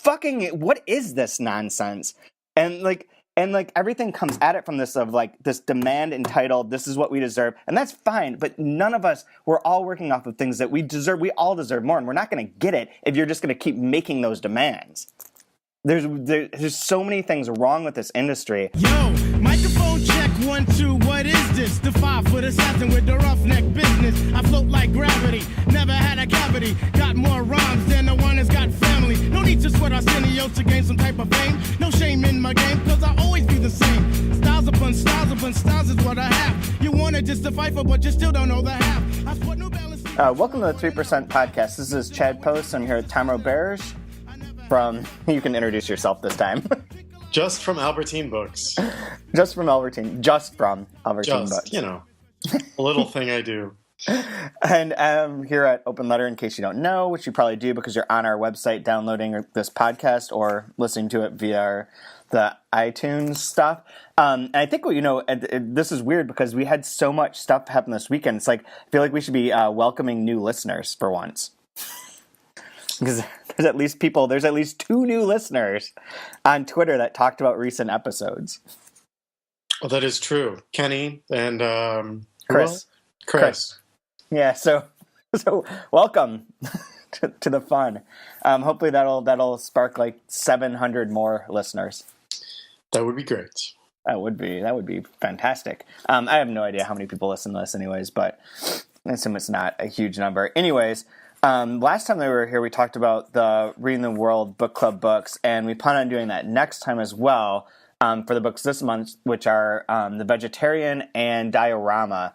what is this nonsense? And everything comes at it from this of like this demand entitled, this is what we deserve. And that's fine. But none of us, we're all working off of things that we deserve. We all deserve more. And we're not going to get it if you're just going to keep making those demands. There's so many things wrong with this industry. Yo, microphone check 1, 2. What is this? The 5-foot assassin with the roughneck business. I float like gravity. Never had a cavity. Got more rhymes than the one that's got family. No need to sweat Arsenio to gain some type of fame. No shame in my game, cause I always be the same. Styles upon styles upon styles is what I have. You wanna just a Phife, but you still don't know the half. I sport New Balance. Welcome to the 3% Podcast. This is Chad Post. I'm here with Tom Roberge. You can introduce yourself this time. Just from Albertine Books. Just from Albertine Books. You know, a little thing I do. And here at Open Letter, in case you don't know, which you probably do because you're on our website downloading this podcast or listening to it via the iTunes stuff. And I think, this is weird because we had so much stuff happen this weekend. It's like, I feel like we should be welcoming new listeners for once. Because there's at least 2 new listeners on Twitter that talked about recent episodes. Well, that is true. Kenny and Chris. Yeah, so welcome to the fun. Hopefully that'll spark like 700 more listeners. That would be great. That would be fantastic. I have no idea how many people listen to this anyways, but I assume it's not a huge number. Anyways, last time they were here, we talked about the Reading the World Book Club books, and we plan on doing that next time as well for the books this month, which are The Vegetarian and Diorama,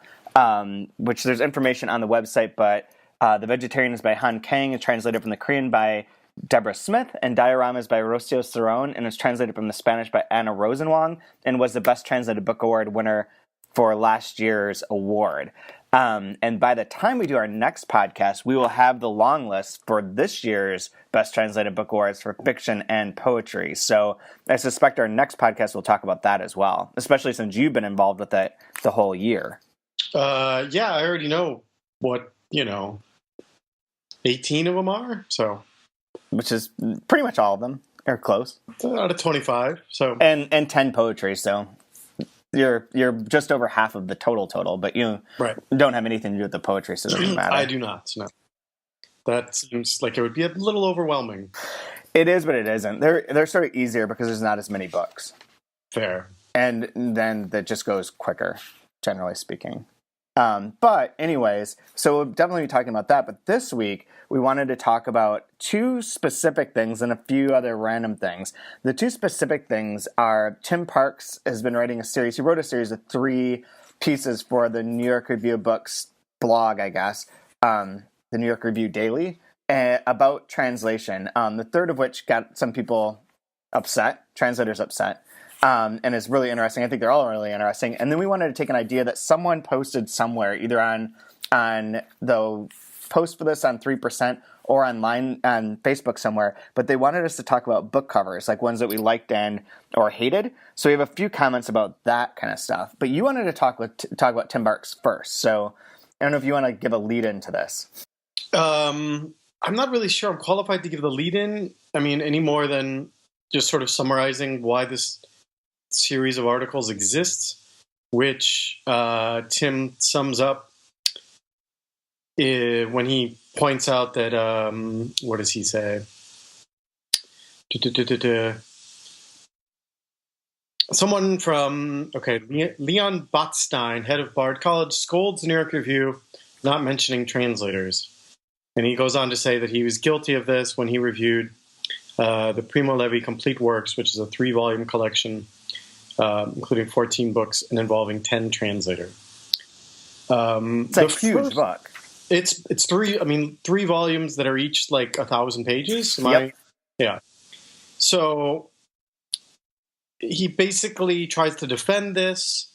which there's information on the website, but The Vegetarian is by Han Kang, it's translated from the Korean by Deborah Smith, and Diorama is by Rocio Cerrone, and it's translated from the Spanish by Anna Rosenwang, and was the Best Translated Book Award winner for last year's award. And by the time we do our next podcast, we will have the long list for this year's Best Translated Book Awards for fiction and poetry. So I suspect our next podcast will talk about that as well, especially since you've been involved with it the whole year. Yeah, I already know what, 18 of them are, so. Which is pretty much all of them, or close. Out of 25, so. And 10 poetry, so. You're just over half of the total, but you don't have anything to do with the poetry, so it doesn't matter. I do not, no. That seems like it would be a little overwhelming. It is, but it isn't. They're sort of easier because there's not as many books. Fair. And then that just goes quicker, generally speaking. But anyways, so we'll definitely be talking about that. But this week, we wanted to talk about 2 specific things and a few other random things. The 2 specific things are Tim Parks has been writing a series. He wrote a series of 3 pieces for the New York Review of Books blog, I guess, the New York Review Daily, about translation. The third of which got some people upset, translators upset. And it's really interesting. I think they're all really interesting. And then we wanted to take an idea that someone posted somewhere, either on the post for this on 3% or online on Facebook somewhere, but they wanted us to talk about book covers, like ones that we liked or hated. So we have a few comments about that kind of stuff. But you wanted to talk about Tim Parks first. So I don't know if you want to give a lead into this. I'm not really sure I'm qualified to give the lead in. I mean, any more than just sort of summarizing why this series of articles exists, which Tim sums up when he points out that, what does he say? Someone from, Leon Botstein, head of Bard College, scolds the New York Review, not mentioning translators. And he goes on to say that he was guilty of this when he reviewed the Primo Levi Complete Works, which is a 3-volume collection including 14 books and involving 10 translators. It's a huge book. It's 3 volumes that are each like 1,000 pages. Yeah. So he basically tries to defend this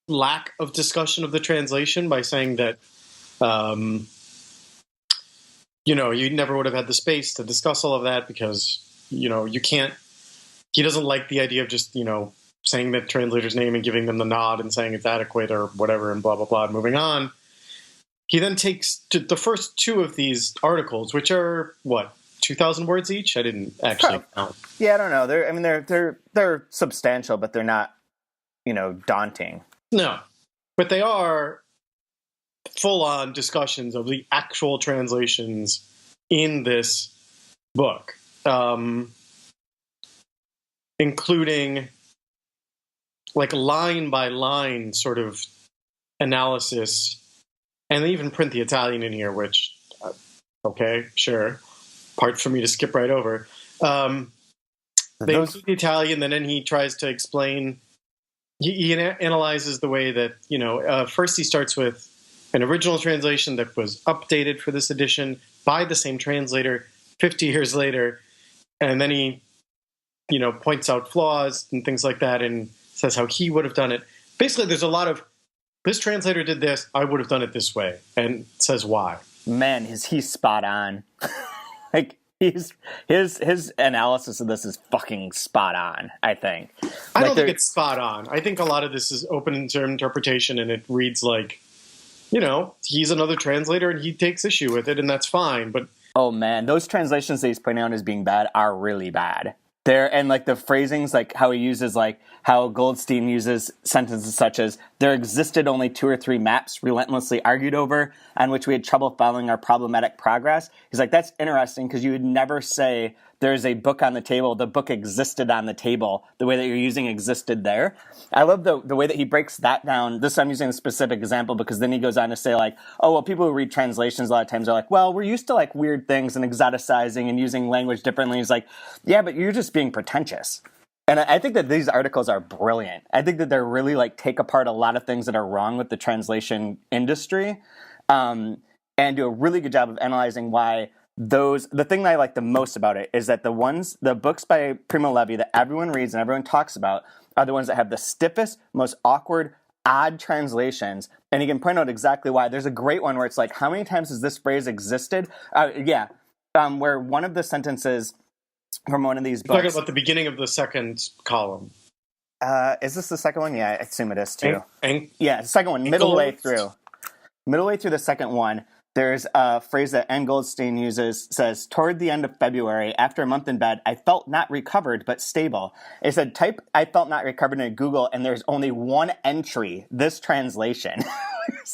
lack of discussion of the translation by saying that, you never would have had the space to discuss all of that because, you can't. He doesn't like the idea of just, saying the translator's name and giving them the nod and saying it's adequate or whatever and blah, blah, blah, and moving on. He then takes to the first 2 of these articles, which are, 2,000 words each? I didn't actually count. Yeah, I don't know. They're substantial, but they're not, daunting. No, but they are full-on discussions of the actual translations in this book, including like line by line sort of analysis, and they even print the Italian in here, which, okay, sure, part for me to skip right over. They include the Italian, then he tries to explain. He analyzes the way that, first he starts with an original translation that was updated for this edition by the same translator 50 years later, and then he, points out flaws and things like that and says how he would have done it. Basically, there's a lot of, this translator did this, I would have done it this way, and says why. Man, is he spot on. Like, his analysis of this is fucking spot on, I think. I don't think it's spot on. I think a lot of this is open to interpretation, and it reads like, he's another translator and he takes issue with it, and that's fine. But oh man, those translations that he's pointing out as being bad are really bad. And like the phrasings, like how he uses, like how Goldstein uses sentences such as, there existed only 2 or 3 maps relentlessly argued over on which we had trouble following our problematic progress. He's like, that's interesting because you would never say there's a book on the table, the book existed on the table, the way that you're using existed there. I love the way that he breaks that down. This I'm using a specific example because then he goes on to say like, oh, well, people who read translations a lot of times are like, well, we're used to like weird things and exoticizing and using language differently. He's like, yeah, but you're just being pretentious. And I think that these articles are brilliant. I think that they're really like take apart a lot of things that are wrong with the translation industry, and do a really good job of analyzing why the thing that I like the most about it is that the books by Primo Levi that everyone reads and everyone talks about are the ones that have the stiffest, most awkward, odd translations. And you can point out exactly why. There's a great one where it's like, how many times has this phrase existed? Where one of the sentences from one of these books. Talking about the beginning of the second column. Is this the second one? Yeah, I assume it is too. Yeah, the second one, middle way through the second one. There's a phrase that N. Goldstein uses, says, toward the end of February, after a month in bed, I felt not recovered, but stable. It said, type I felt not recovered in Google, and there's only one entry, this translation.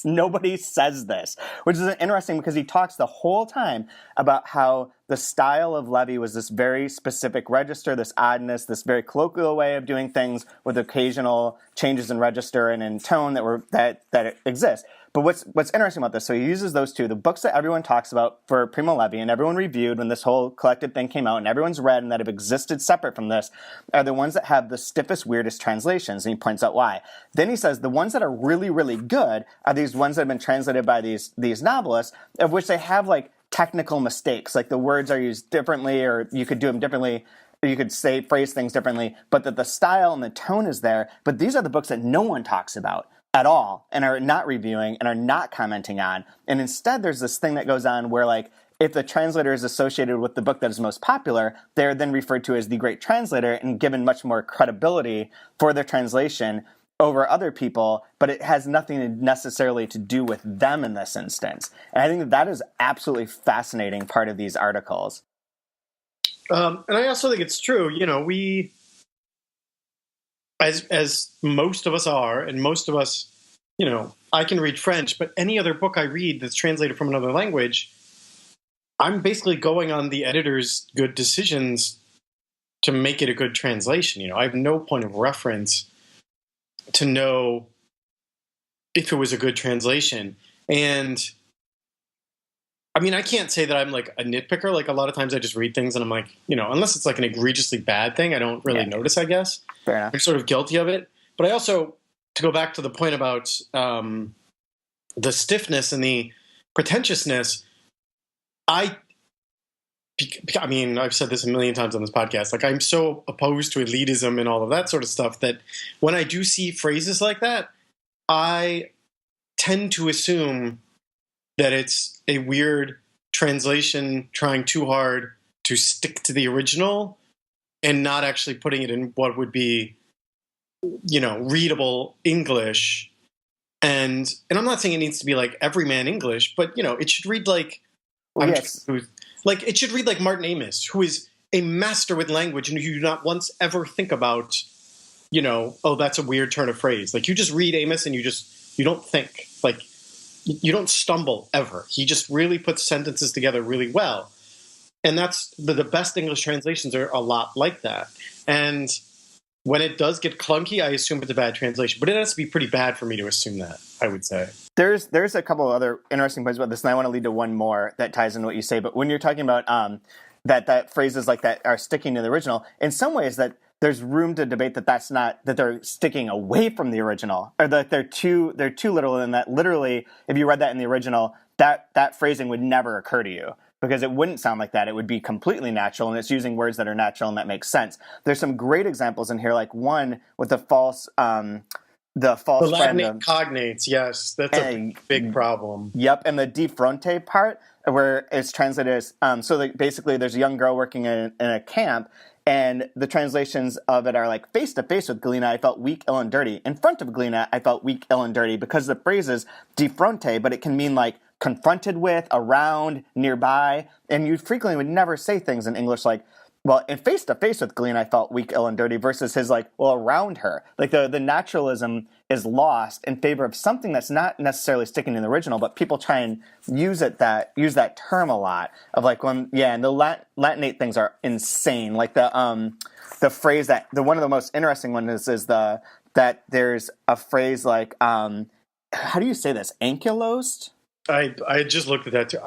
Nobody says this, which is interesting because he talks the whole time about how the style of Levi was this very specific register, this oddness, this very colloquial way of doing things with occasional changes in register and in tone that exist. But what's interesting about this, so he uses those two, the books that everyone talks about for Primo Levi and everyone reviewed when this whole collected thing came out and everyone's read and that have existed separate from this, are the ones that have the stiffest, weirdest translations, and he points out why. Then he says the ones that are really, really good are these ones that have been translated by these novelists, of which they have like technical mistakes, like the words are used differently, or you could do them differently, or you could phrase things differently, but that the style and the tone is there. But these are the books that no one talks about at all and are not reviewing and are not commenting on. And instead there's this thing that goes on where like if the translator is associated with the book that is most popular, they're then referred to as the great translator and given much more credibility for their translation over other people, but it has nothing necessarily to do with them in this instance. And I think that is absolutely fascinating part of these articles. And I also think it's true, we, as most of us are, and most of us, I can read French, but any other book I read that's translated from another language, I'm basically going on the editor's good decisions to make it a good translation. I have no point of reference to know if it was a good translation. And I mean, I can't say that I'm like a nitpicker. Like a lot of times I just read things and I'm like, unless it's like an egregiously bad thing, I don't really notice, I guess. Fair enough. I'm sort of guilty of it. But I also, to go back to the point about the stiffness and the pretentiousness, I mean, I've said this a million times on this podcast. Like, I'm so opposed to elitism and all of that sort of stuff that when I do see phrases like that, I tend to assume that it's a weird translation trying too hard to stick to the original and not actually putting it in what would be, readable English. And I'm not saying it needs to be like everyman English, but, it should read like, Like, it should read like Martin Amis, who is a master with language, and you do not once ever think about, oh, that's a weird turn of phrase. Like, you just read Amos and you don't think. Like, you don't stumble ever. He just really puts sentences together really well. And that's the best English translations are a lot like that. And when it does get clunky, I assume it's a bad translation. But it has to be pretty bad for me to assume that, I would say. There's a couple of other interesting points about this, and I want to lead to one more that ties into what you say. But when you're talking about that phrases like that are sticking to the original, in some ways that there's room to debate that's not, that they're sticking away from the original, or that they're too literal, and that literally, if you read that in the original, that phrasing would never occur to you. Because it wouldn't sound like that. It would be completely natural, and it's using words that are natural, and that makes sense. There's some great examples in here, like one with the false friend Latinate cognates, yes. That's a big problem. Yep, and the di fronte part, where it's translated as, basically there's a young girl working in a camp, and the translations of it are like, face to face with Galena, I felt weak, ill, and dirty. In front of Galena, I felt weak, ill, and dirty, because the phrase is di fronte, but it can mean like confronted with, around, nearby, and you frequently would never say things in English like, well, in face to face with Galena, I felt weak, ill, and dirty, versus his like, well, around her. Like the naturalism is lost in favor of something that's not necessarily sticking in the original, but people try and use that term a lot of like, and the Latinate things are insane. Like the phrase one of the most interesting ones is that there's a phrase like, how do you say this? Ankylosed? I just looked at that too.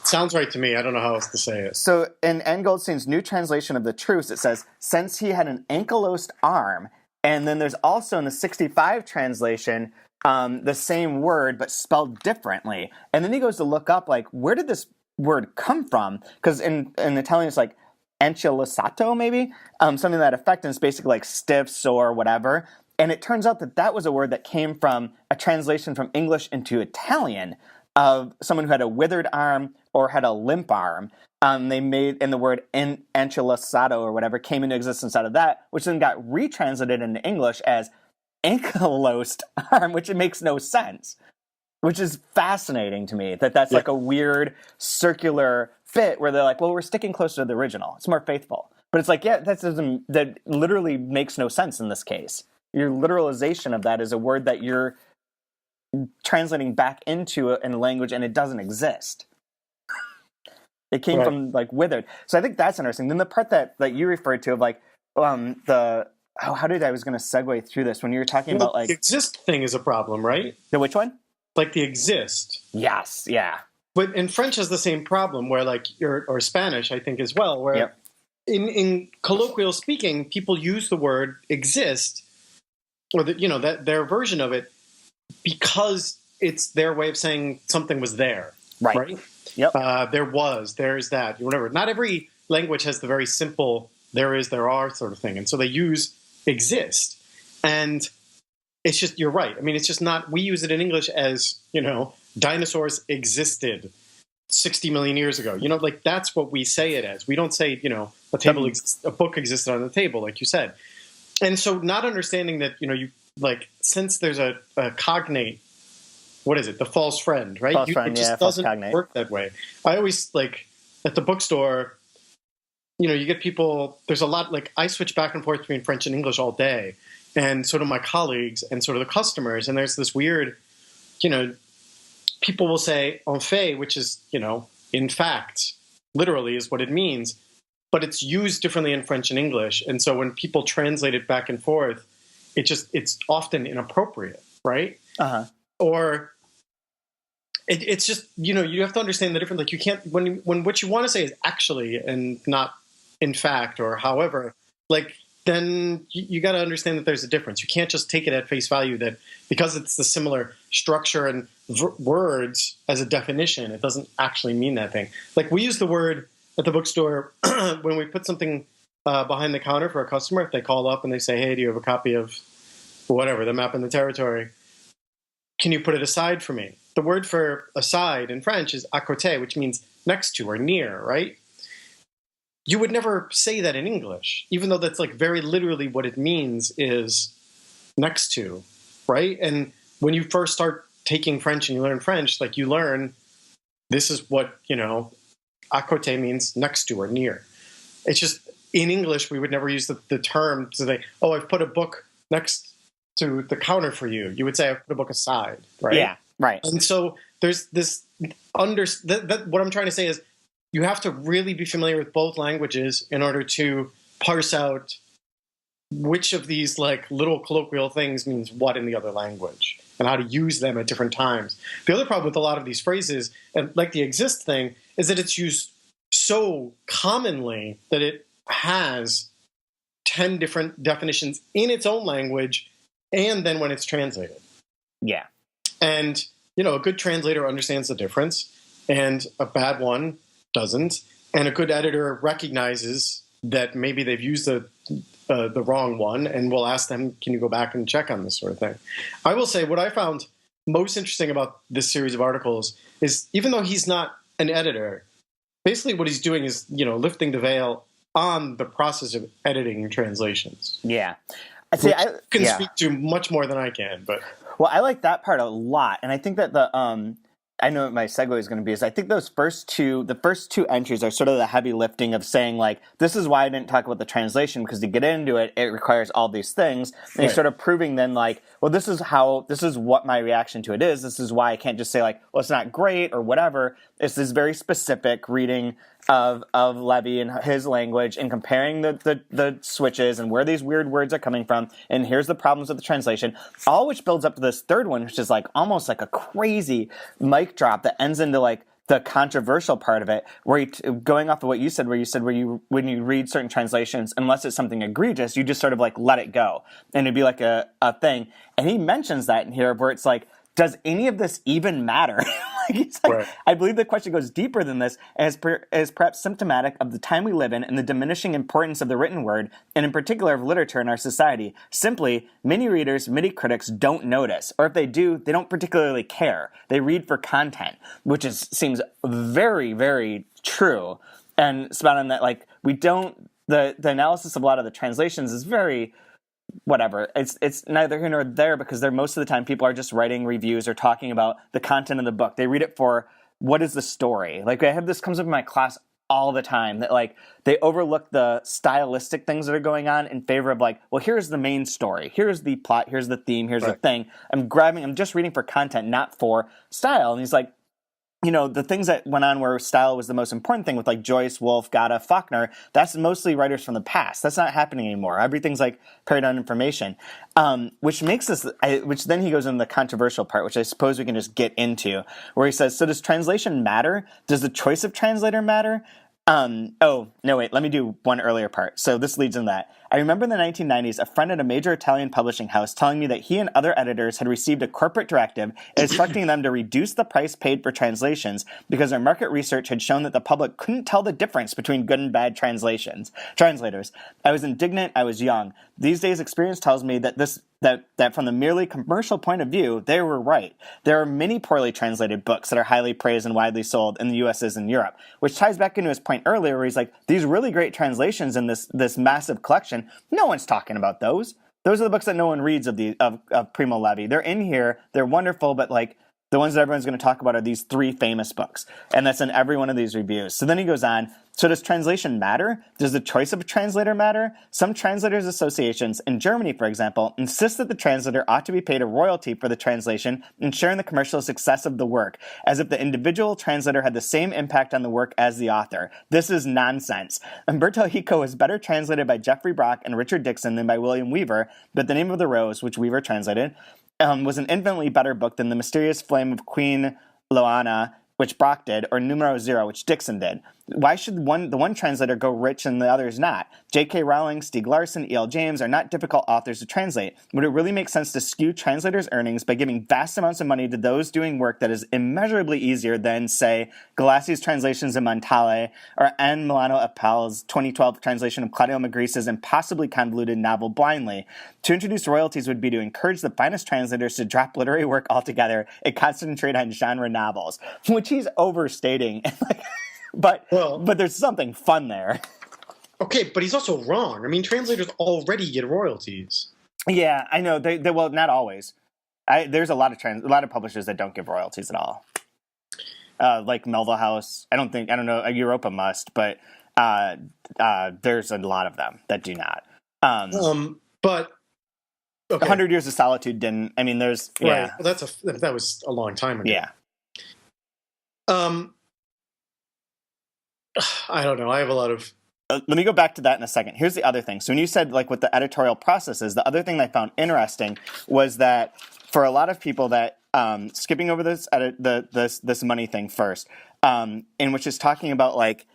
Sounds right to me. I don't know how else to say it. So in N. Goldstein's new translation of the truce, it says, since he had an ankylosed arm. And then there's also in the 65 translation, the same word, but spelled differently. And then he goes to look up, like, where did this word come from? Because in Italian, it's like enchilasato, maybe? Something to that effect, and it's basically like stiff, sore, whatever. And it turns out that was a word that came from a translation from English into Italian, of someone who had a withered arm or had a limp arm. They made, and the word enchilasato or whatever came into existence out of that, which then got retranslated into English as ankylosed arm, which it makes no sense. Which is fascinating to me, that's like a weird circular bit where they're like, well, we're sticking closer to the original. It's more faithful. But it's like, that literally makes no sense in this case. Your literalization of that is a word that you're translating back into a language, and it doesn't exist. It came from like withered. So I think that's interesting. Then the part that you referred to of like I was going to segue through this when you were talking about like the exist thing is a problem, right? The which one? Like the exist. Yes, yeah. But in French has the same problem where like or Spanish I think as well, where in colloquial speaking people use the word exist or that their version of it, because it's their way of saying something was there, right? Yep. There's that, whatever. Not every language has the very simple there is, there are sort of thing, and so they use exist, and it's just, you're right. I mean, it's just not. We use it in English as dinosaurs existed 60 million years ago. Like that's what we say it as. We don't say a book existed on the table, like you said. And so not understanding that, you like, since there's a cognate, what is it? The false friend, right? It just doesn't work that way. I always, like, at the bookstore, you get people, there's a lot, like, I switch back and forth between French and English all day. And sort of my colleagues and sort of the customers. And there's this weird, people will say en fait, which is, in fact, literally is what it means. But it's used differently in French and English. And so when people translate it back and forth, it's often inappropriate, right? Uh-huh. Or it's just, you have to understand the difference. Like you can't, when what you want to say is actually and not in fact or however, like then you got to understand that there's a difference. You can't just take it at face value that because it's the similar structure and words as a definition, it doesn't actually mean that thing. Like we use the word at the bookstore when we put something behind the counter for a customer. If they call up and they say, hey, do you have a copy of whatever, the map and the territory? Can you put it aside for me? The word for aside in French is à côté, which means next to or near, right? You would never say that in English, even though that's like very literally what it means is next to, right? And when you first start taking French and you learn French, like you learn this is what, à côté means next to or near. It's just, in English, we would never use the term to say, oh, I've put a book next to the counter for you. You would say, I've put a book aside, right? Yeah, right. And so there's this, what I'm trying to say is you have to really be familiar with both languages in order to parse out which of these like little colloquial things means what in the other language and how to use them at different times. The other problem with a lot of these phrases, and like the exist thing, is that it's used so commonly that it has 10 different definitions in its own language and then when it's translated. Yeah. And, a good translator understands the difference and a bad one doesn't. And a good editor recognizes that maybe they've used the wrong one, and we'll ask them, can you go back and check on this sort of thing? I will say what I found most interesting about this series of articles is, even though he's not an editor, basically what he's doing is, lifting the veil on the process of editing translations. Yeah. I can speak to much more than I can, but... Well, I like that part a lot, and I think that I know what my segue is going to be, is I think the first two entries are sort of the heavy lifting of saying, like, this is why I didn't talk about the translation, because to get into it, it requires all these things. And he's sort of proving then, like, well, this is what my reaction to it is. This is why I can't just say, like, well, it's not great or whatever. It's this very specific reading of Levy and his language and comparing the switches and where these weird words are coming from. And here's the problems with the translation, all which builds up to this third one, which is like almost like a crazy mic drop that ends into like the controversial part of it, where going off of what you said, when you read certain translations, unless it's something egregious, you just sort of like let it go. And it'd be like a thing. And he mentions that in here where it's like, does any of this even matter? He's like, right. I believe the question goes deeper than this, and is perhaps symptomatic of the time we live in and the diminishing importance of the written word, and in particular of literature in our society. Simply, many readers, many critics don't notice, or if they do, they don't particularly care. They read for content, which seems very, very true. And spot on that, like, the analysis of a lot of the translations is very... whatever. It's neither here nor there, because most of the time people are just writing reviews or talking about the content of the book. They read it for, what is the story? Like, this comes up in my class all the time, that like they overlook the stylistic things that are going on in favor of like, well, here's the main story, here's the plot, here's the theme, here's the thing. I'm just reading for content, not for style. And he's like, the things that went on where style was the most important thing with like Joyce, Woolf, Gotta, Faulkner, that's mostly writers from the past. That's not happening anymore. Everything's like parried on information, which makes this, which then he goes into the controversial part, which I suppose we can just get into, where he says, so does translation matter? Does the choice of translator matter? Oh, no, wait, let me do one earlier part. So this leads in that. I remember in the 1990s, a friend at a major Italian publishing house telling me that he and other editors had received a corporate directive instructing them to reduce the price paid for translations because their market research had shown that the public couldn't tell the difference between good and bad translators. I was indignant. I was young. These days, experience tells me that that from the merely commercial point of view, they were right. There are many poorly translated books that are highly praised and widely sold in the U.S. as in Europe, which ties back into his point earlier where he's like, these really great translations in this massive collection, no one's talking about those. Those are the books that no one reads of Primo Levi. They're in here. They're wonderful, but like the ones that everyone's going to talk about are these 3 famous books. And that's in every one of these reviews. So then he goes on, so does translation matter? Does the choice of a translator matter? Some translators associations, in Germany for example, insist that the translator ought to be paid a royalty for the translation, ensuring the commercial success of the work, as if the individual translator had the same impact on the work as the author. This is nonsense. Umberto Eco was better translated by Geoffrey Brock and Richard Dixon than by William Weaver, but The Name of the Rose, which Weaver translated, was an infinitely better book than The Mysterious Flame of Queen Loana, which Brock did, or Numero Zero, which Dixon did. Why should the one translator go rich and the others not? J.K. Rowling, Stieg Larsson, E.L. James are not difficult authors to translate. Would it really make sense to skew translators' earnings by giving vast amounts of money to those doing work that is immeasurably easier than, say, Galassi's translations of Montale, or Anne Milano Appel's 2012 translation of Claudio Magrice's impossibly convoluted novel Blindly? To introduce royalties would be to encourage the finest translators to drop literary work altogether and concentrate on genre novels, which he's overstating. But there's something fun there. Okay, but he's also wrong. I mean, translators already get royalties. Yeah, I know. They well, not always. There's a lot of publishers that don't give royalties at all. like Melville House. I don't know, Europa must, but there's a lot of them that do not. But okay. 100 Years of Solitude didn't. I mean, there's right. Well, that was a long time ago. Yeah. I don't know. I have a lot of. Let me go back to that in a second. Here's the other thing. So when you said like what the editorial process is, the other thing that I found interesting was that for a lot of people that skipping over this this money thing first, in which is talking about like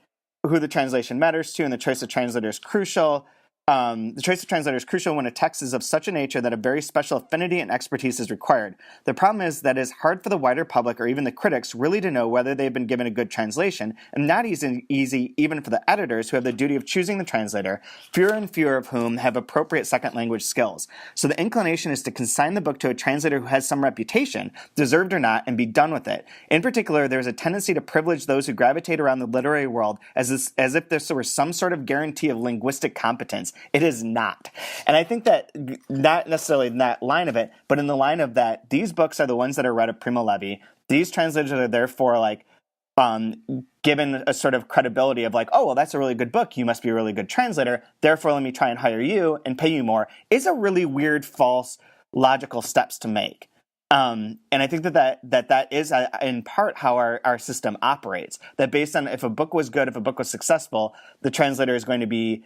who the translation matters to and the choice of translator is crucial. The choice of translator is crucial when a text is of such a nature that a very special affinity and expertise is required. The problem is that it is hard for the wider public or even the critics really to know whether they've been given a good translation, and not easy even for the editors who have the duty of choosing the translator, fewer and fewer of whom have appropriate second language skills. So the inclination is to consign the book to a translator who has some reputation, deserved or not, and be done with it. In particular, there is a tendency to privilege those who gravitate around the literary world as if this were some sort of guarantee of linguistic competence. It is not. And I think that not necessarily in that line of it, but in the line of that these books are the ones that are read of Primo Levi. These translators are therefore like given a sort of credibility of like, oh, well, that's a really good book. You must be a really good translator. Therefore, let me try and hire you and pay you more is a really weird, false, logical steps to make. And I think that is in part how our system operates. That based on if a book was good, if a book was successful, the translator is going to be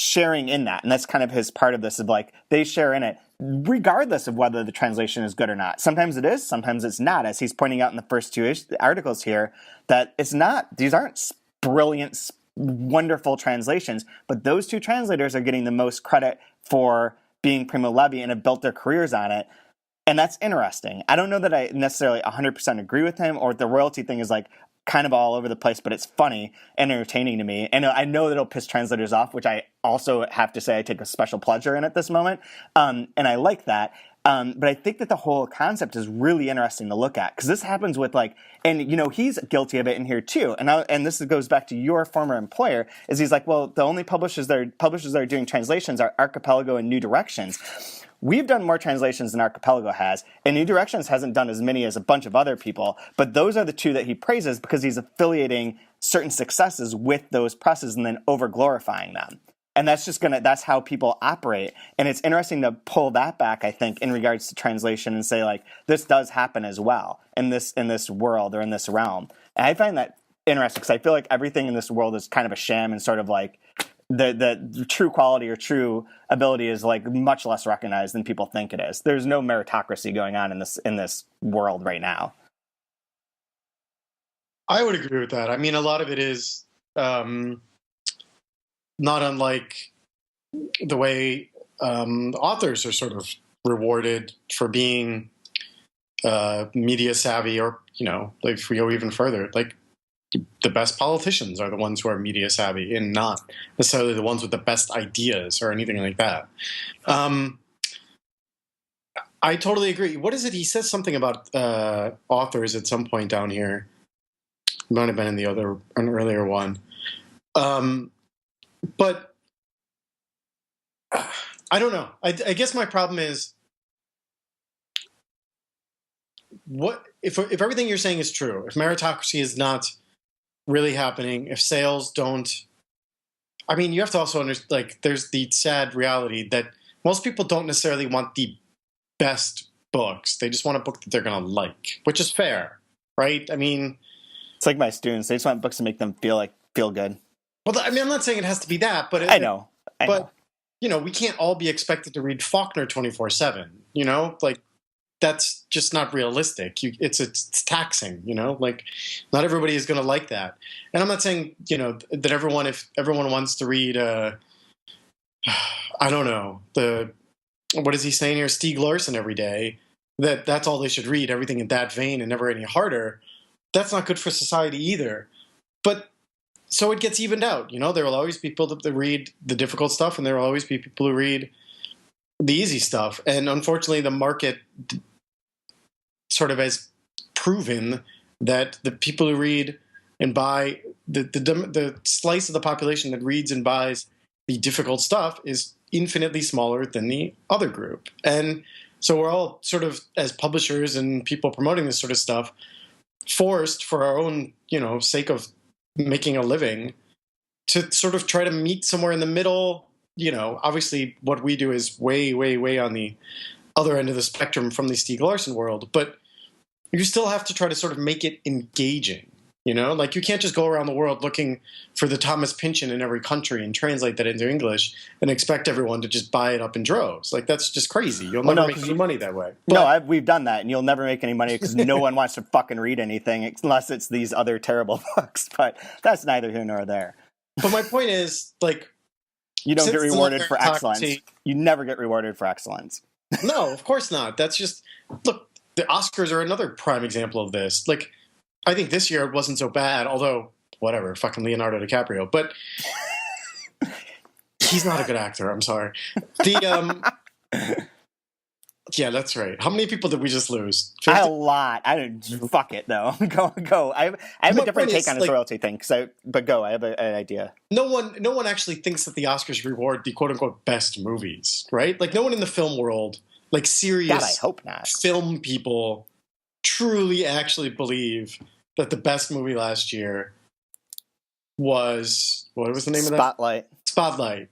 sharing in that. And that's kind of his part of this of like, they share in it regardless of whether the translation is good or not. Sometimes it is, sometimes it's not. As he's pointing out in the first two articles here, that it's not, these aren't brilliant, wonderful translations, but those two translators are getting the most credit for being Primo Levi and have built their careers on it. And that's interesting. I don't know that I necessarily 100% agree with him, or the royalty thing is like kind of all over the place, but it's funny and entertaining to me. And I know that it'll piss translators off, which I also have to say I take a special pleasure in at this moment. And I like that. But I think that the whole concept is really interesting to look at, because this happens with like, and you know, he's guilty of it in here too. And this goes back to your former employer, is he's like, well, the only publishers that are doing translations are Archipelago and New Directions. We've done more translations than Archipelago has, and New Directions hasn't done as many as a bunch of other people, but those are the two that he praises because he's affiliating certain successes with those presses and then over-glorifying them. And that's how people operate. And it's interesting to pull that back, I think, in regards to translation and say, like, this does happen as well in this world or in this realm. And I find that interesting because I feel like everything in this world is kind of a sham and sort of like the true quality or true ability is like much less recognized than people think it is. There's no meritocracy going on in this world right now. I would agree with that. I mean, a lot of it is not unlike the way authors are sort of rewarded for being media savvy, or, you know, like if we go even further, like the best politicians are the ones who are media savvy and not necessarily the ones with the best ideas or anything like that. I totally agree. What is it? He says something about authors at some point down here. It might have been in an earlier one. But I don't know. I guess my problem is, what if everything you're saying is true? If meritocracy is not really happening, if sales don't, I mean, you have to also understand, like, there's the sad reality that most people don't necessarily want the best books. They just want a book that they're going to like, which is fair, right? I mean, it's like my students. They just want books to make them feel good. Well, I mean, I'm not saying it has to be that, but I know. You know, we can't all be expected to read Faulkner 24/7. You know, like, that's just not realistic. It's taxing, you know, like not everybody is going to like that. And I'm not saying, you know, that if everyone wants to read, I don't know, what is he saying here? Stieg Larsson every day, that's all they should read, everything in that vein and never any harder. That's not good for society either. But so it gets evened out, you know, there will always be people that read the difficult stuff, and there will always be people who read the easy stuff. And unfortunately, the market sort of has proven that the people who read and buy the slice of the population that reads and buys the difficult stuff is infinitely smaller than the other group. And so we're all sort of, as publishers and people promoting this sort of stuff, forced for our own, sake of making a living to sort of try to meet somewhere in the middle. Obviously what we do is way, way, way on the other end of the spectrum from the Stieg Larsson world, but you still have to try to sort of make it engaging. Like you can't just go around the world looking for the Thomas Pynchon in every country and translate that into English and expect everyone to just buy it up in droves. Like that's just crazy. You'll never make any money that way. But, we've done that, and you'll never make any money because no one wants to fucking read anything unless it's these other terrible books. But that's neither here nor there. But my point is, like, you don't get rewarded for excellence. You never get rewarded for excellence. No, of course not. That's just look. The Oscars are another prime example of this. Like, I think this year it wasn't so bad, although, whatever, fucking Leonardo DiCaprio. But he's not a good actor, I'm sorry. Yeah, that's right. How many people did we just lose? 50? A lot. I don't. Fuck it, though. Go. I have a different take on this royalty thing. But go. I have an idea. No one actually thinks that the Oscars reward the quote-unquote best movies, right? Like, no one in the film world, like serious God, I hope not. Film people truly actually believe that the best movie last year was, what was the name of that? Spotlight.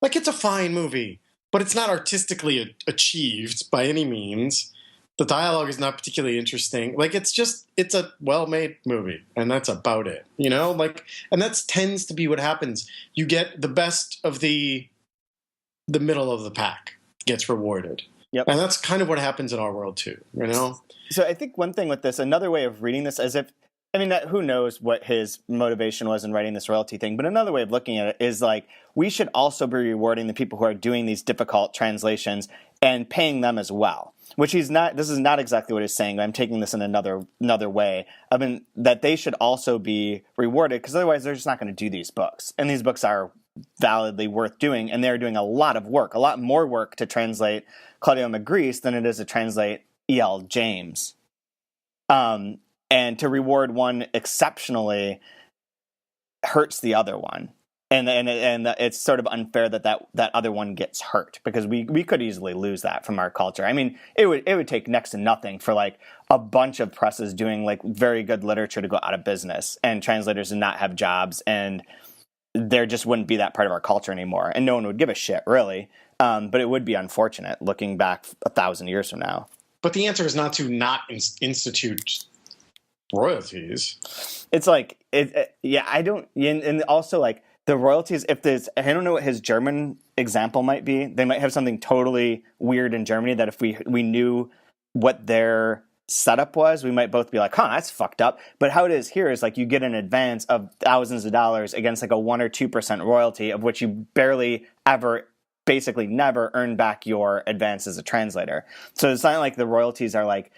Like, it's a fine movie, but it's not artistically achieved by any means. The dialogue is not particularly interesting. Like, it's a well-made movie, and that's about it, Like, and that tends to be what happens. You get the best of the middle of the pack gets rewarded. Yep. And that's kind of what happens in our world too, So I think one thing with this, another way of reading this, who knows what his motivation was in writing this royalty thing, but another way of looking at it is like, we should also be rewarding the people who are doing these difficult translations and paying them as well. Which this is not exactly what he's saying, but I'm taking this in another way. I mean, that they should also be rewarded, because otherwise they're just not going to do these books. And these books are validly worth doing, and they're doing a lot of work, a lot more work to translate Claudio Magritte than it is to translate E.L. James. And to reward one exceptionally hurts the other one. And it's sort of unfair that other one gets hurt, because we could easily lose that from our culture. I mean, it would take next to nothing for like a bunch of presses doing like very good literature to go out of business, and translators to not have jobs, and there just wouldn't be that part of our culture anymore, and no one would give a shit, really. But it would be unfortunate looking back 1,000 years from now. But the answer is not to not institute royalties. It's like, I don't, and also like the royalties, I don't know what his German example might be. They might have something totally weird in Germany that if we knew what their setup was, we might both be like, that's fucked up. But how it is here is like, you get an advance of thousands of dollars against like a 1 or 2% royalty, of which you barely ever, basically never earn back your advance as a translator. So it's not like the royalties are like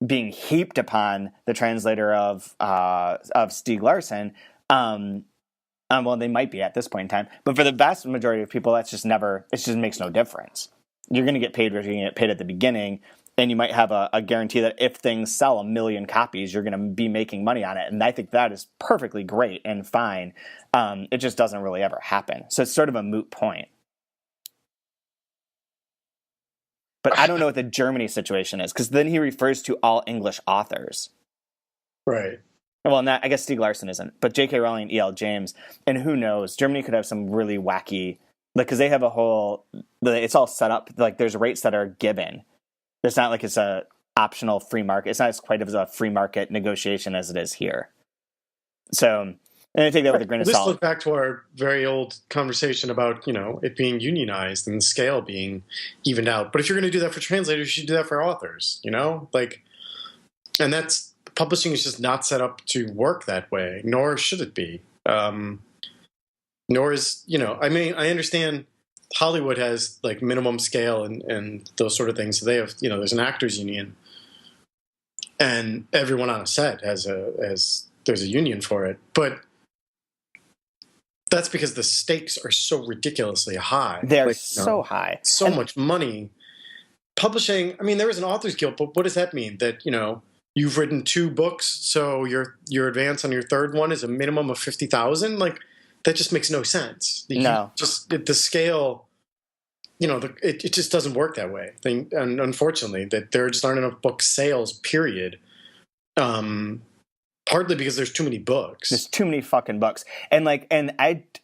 being heaped upon the translator of Stieg Larsson. Well, they might be at this point in time, but for the vast majority of people, it just makes no difference. You're going to get paid what you're going to get paid at the beginning, and you might have a guarantee that if things sell 1 million copies, you're going to be making money on it. And I think that is perfectly great and fine. It just doesn't really ever happen. So it's sort of a moot point. But I don't know what the Germany situation is, because then he refers to all English authors. Right. Well, I guess Stieg Larsson isn't, but J.K. Rowling and E.L. James, and who knows, Germany could have some really wacky, like, because they have it's all set up, like, there's rates that are given. It's not like it's a optional free market. It's not as quite as a free market negotiation as it is here. So, and I take that with a grain of salt. This goes back to our very old conversation about, it being unionized and the scale being evened out. But if you're going to do that for translators, you should do that for authors, Like, and publishing is just not set up to work that way, nor should it be. Nor is, I understand Hollywood has like minimum scale and those sort of things. So they have, there's an actors union, and everyone on a set there's a union for it. But that's because the stakes are so ridiculously hire. They're so high. So much money. Publishing, there is an authors guild, but what does that mean? That, you've written 2 books, so your advance on your third one is a minimum of $50,000? Like, that just makes no sense. No. The scale, it just doesn't work that way. And unfortunately, that there just aren't enough book sales, period, Partly because there's too many books. There's too many fucking books. And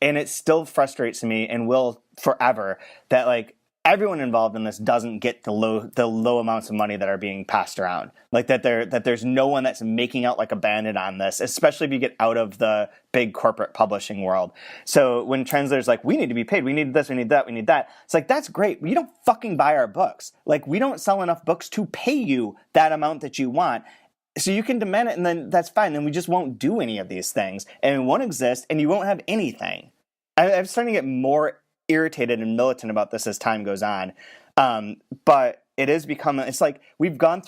it still frustrates me and will forever that like everyone involved in this doesn't get the low amounts of money that are being passed around. Like that there's no one that's making out like a bandit on this, especially if you get out of the big corporate publishing world. So when translators like, we need to be paid, we need this, we need that, we need that. It's like, that's great. You don't fucking buy our books. Like we don't sell enough books to pay you that amount that you want. So you can demand it and then that's fine. Then we just won't do any of these things and it won't exist and you won't have anything. I'm starting to get more irritated and militant about this as time goes on. But it is becoming, it's like we've done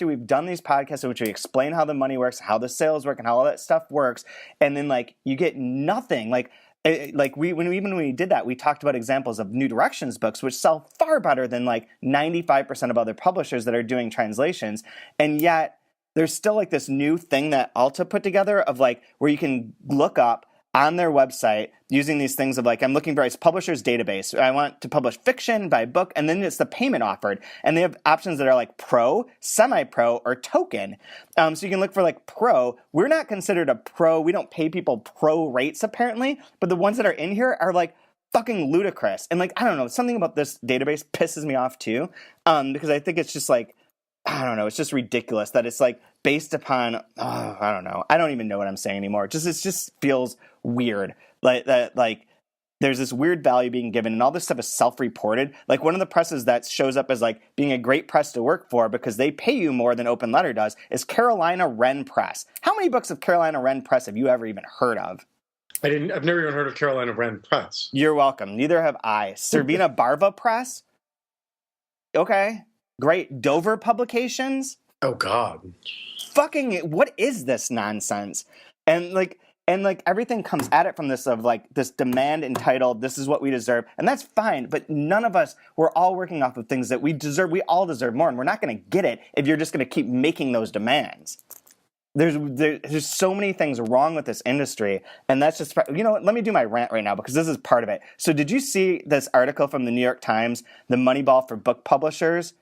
these podcasts in which we explain how the money works, how the sales work and how all that stuff works. And then like you get nothing. When we did that, we talked about examples of New Directions books, which sell far better than like 95% of other publishers that are doing translations. And yet there's still like this new thing that Alta put together of like where you can look up on their website using these things of like, I'm looking for a publisher's database. I want to publish fiction by book, and then it's the payment offered. And they have options that are like pro, semi-pro, or token. So you can look for like pro. We're not considered a pro. We don't pay people pro rates apparently, but the ones that are in here are like fucking ludicrous. And like, I don't know, something about this database pisses me off too, because I think it's just like, I don't know, it's just ridiculous that it's like based upon, I don't know. I don't even know what I'm saying anymore. It just feels weird. Like that, like there's this weird value being given and all this stuff is self-reported. Like one of the presses that shows up as like being a great press to work for because they pay you more than Open Letter does is Carolina Wren Press. How many books of Carolina Wren Press have you ever even heard of? I've never even heard of Carolina Wren Press. You're welcome. Neither have I. Servina Barva Press? Okay. Great. Dover Publications? Oh, God. Fucking, what is this nonsense? And everything comes at it from this of like this demand entitled, this is what we deserve. And that's fine. But none of us, we're all working off of things that we deserve. We all deserve more. And we're not going to get it if you're just going to keep making those demands. There's so many things wrong with this industry, and that's just, you know what, let me do my rant right now because this is part of it. So did you see this article from the New York Times, the Moneyball for book publishers?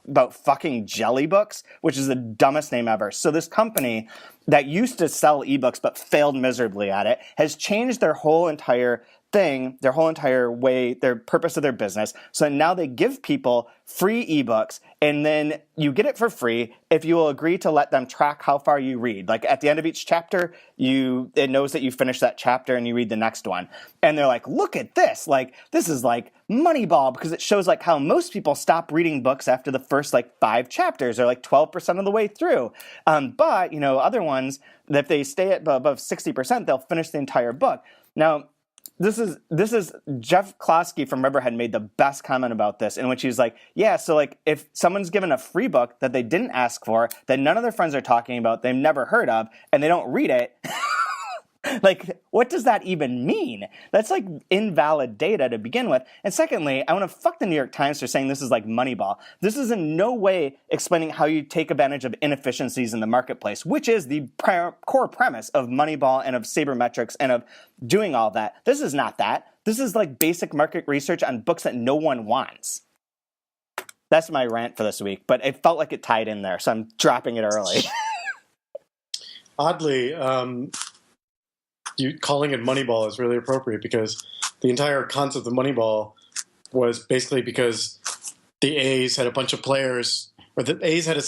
About fucking JellyBooks, which is the dumbest name ever. So this company that used to sell ebooks but failed miserably at it has changed their whole entire thing, their whole entire way, their purpose of their business. So now they give people free ebooks, and then you get it for free if you will agree to let them track how far you read. Like at the end of each chapter, it knows that you finished that chapter and you read the next one. And they're like, look at this. Like, this is like Moneyball because it shows like how most people stop reading books after the first like 5 chapters or like 12% of the way through. But, you know, other ones, if they stay at above 60%, they'll finish the entire book. Now, this is Jeff Klosky from Riverhead made the best comment about this, in which he's like, yeah, so like if someone's given a free book that they didn't ask for, that none of their friends are talking about, they've never heard of, and they don't read it, like, what does that even mean? That's like invalid data to begin with. And secondly, I want to fuck the New York Times for saying this is like Moneyball. This is in no way explaining how you take advantage of inefficiencies in the marketplace, which is the core premise of Moneyball and of sabermetrics and of doing all that. This is not that. This is like basic market research on books that no one wants. That's my rant for this week, but it felt like it tied in there, so I'm dropping it early. Oddly, you calling it Moneyball is really appropriate because the entire concept of Moneyball was basically because the A's had a bunch of players, or the A's had a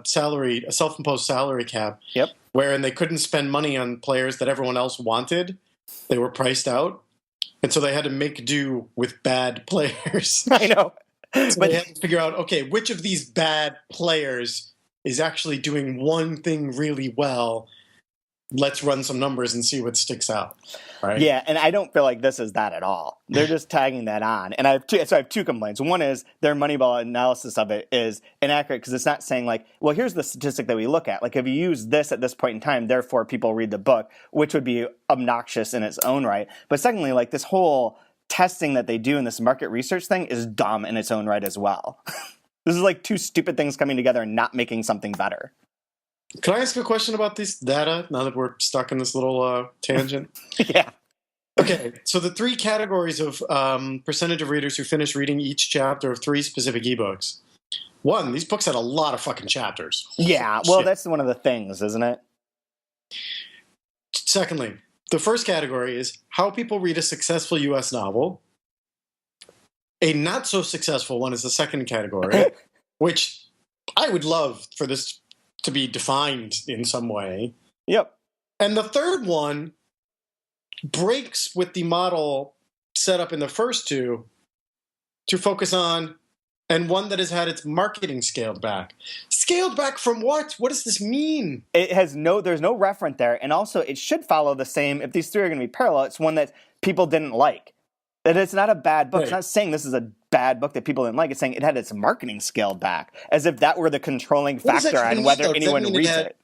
self-imposed salary cap, wherein they couldn't spend money on players that everyone else wanted. They were priced out, and so they had to make do with bad players. I know. So they had to figure out, okay, which of these bad players is actually doing one thing really well. Let's run some numbers and see what sticks out. Right? Yeah, and I don't feel like this is that at all. They're just tagging that on. And I have two complaints. One is their Moneyball analysis of it is inaccurate because it's not saying like, well, here's the statistic that we look at. Like if you use this at this point in time, therefore people read the book, which would be obnoxious in its own right. But secondly, like this whole testing that they do in this market research thing is dumb in its own right as well. This is like two stupid things coming together and not making something better. Can I ask a question about this data now that we're stuck in this little tangent? Yeah. Okay, so the 3 categories of percentage of readers who finish reading each chapter of 3 specific ebooks. one, these books had a lot of fucking chapters. Yeah, well, that's one of the things, isn't it? Secondly, the first category is how people read a successful U.S. novel. A not so successful one is the second category, which I would love for this to be defined in some way. Yep. And the third one breaks with the model set up in the first two to focus on, and one that has had its marketing scaled back. Scaled back from what? What does this mean? There's no referent there. And also, it should follow the same, if these three are going to be parallel, it's one that people didn't like. That it's not a bad book. Right. It's not saying this is a bad book that people didn't like. It's saying it had its marketing scaled back, as if that were the controlling factor on whether anyone reads it.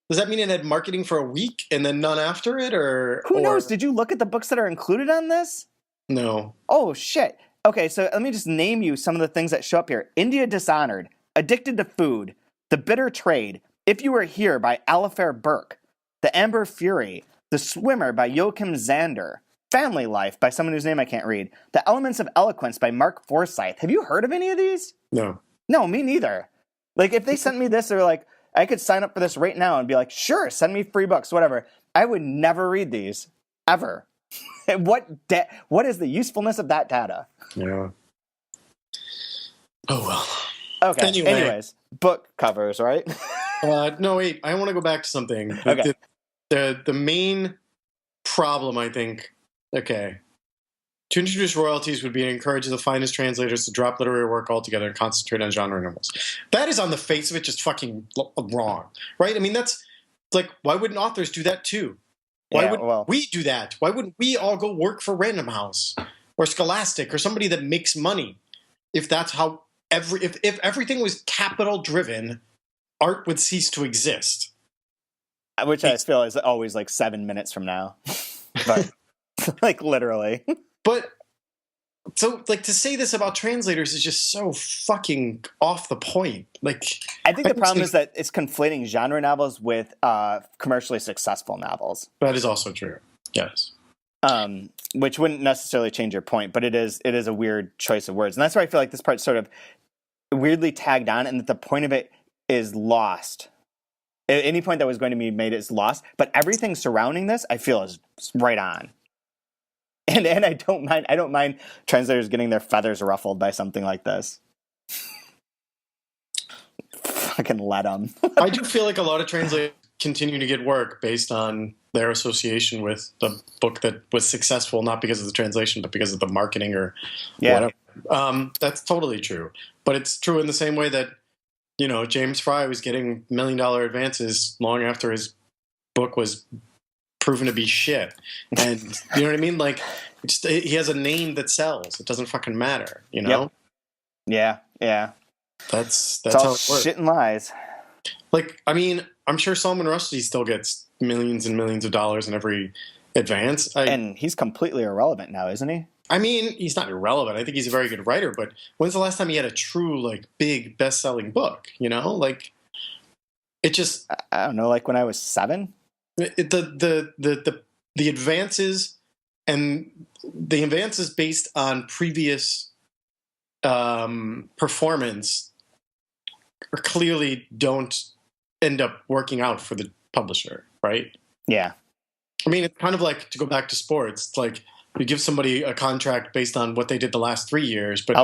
Does that mean it had marketing for a week and then none after it? Or who knows? Did you look at the books that are included on this? No. Oh, shit. Okay, so let me just name you some of the things that show up here. India Dishonored, Addicted to Food, The Bitter Trade, If You Were Here by Alifair Burke, The Amber Fury, The Swimmer by Joachim Zander, Family Life by someone whose name I can't read, The Elements of Eloquence by Mark Forsyth. Have you heard of any of these? No. No, me neither. Like, if they sent me this, they're like, I could sign up for this right now and be like, sure, send me free books, whatever. I would never read these, ever. What is the usefulness of that data? Yeah. Oh, well. Okay, anyways, book covers, right? No, wait, I want to go back to something. Okay. The main problem, I think, to introduce royalties would be to encourage the finest translators to drop literary work altogether and concentrate on genre novels. That is on the face of it just fucking wrong, right? I mean, that's like, why wouldn't authors do that too? Why wouldn't we do that? Why wouldn't we all go work for Random House or Scholastic or somebody that makes money? If that's how if everything was capital driven, art would cease to exist. Which I feel is always like 7 minutes from now, but like literally. But so, like, to say this about translators is just so fucking off the point. Like, I think the problem is that it's conflating genre novels with commercially successful novels. That is also true. Yes. Which wouldn't necessarily change your point, but it is a weird choice of words, and that's why I feel like this part's sort of weirdly tagged on, and that the point of it is lost. Any point that was going to be made is lost, but everything surrounding this, I feel, is right on. And I don't mind translators getting their feathers ruffled by something like this. Fucking let them. I do feel like a lot of translators continue to get work based on their association with the book that was successful, not because of the translation, but because of the marketing or whatever. That's totally true. But it's true in the same way that, you know, James Fry was getting $1 million advances long after his book was proven to be shit. And you know what I mean? Like, he has a name that sells. It doesn't fucking matter, you know? Yep. Yeah. That's all how it works. Shit and lies. Like, I mean, I'm sure Salman Rushdie still gets millions and millions of dollars in every advance. And he's completely irrelevant now, isn't he? I mean, he's not irrelevant. I think he's a very good writer, but when's the last time he had a true, like, big best-selling book, you know? Like, it just... I don't know, like when I was 7? The advances and the advances based on previous performance clearly don't end up working out for the publisher, right? Yeah. I mean, it's kind of like, to go back to sports, it's like you give somebody a contract based on what they did the last 3 years, but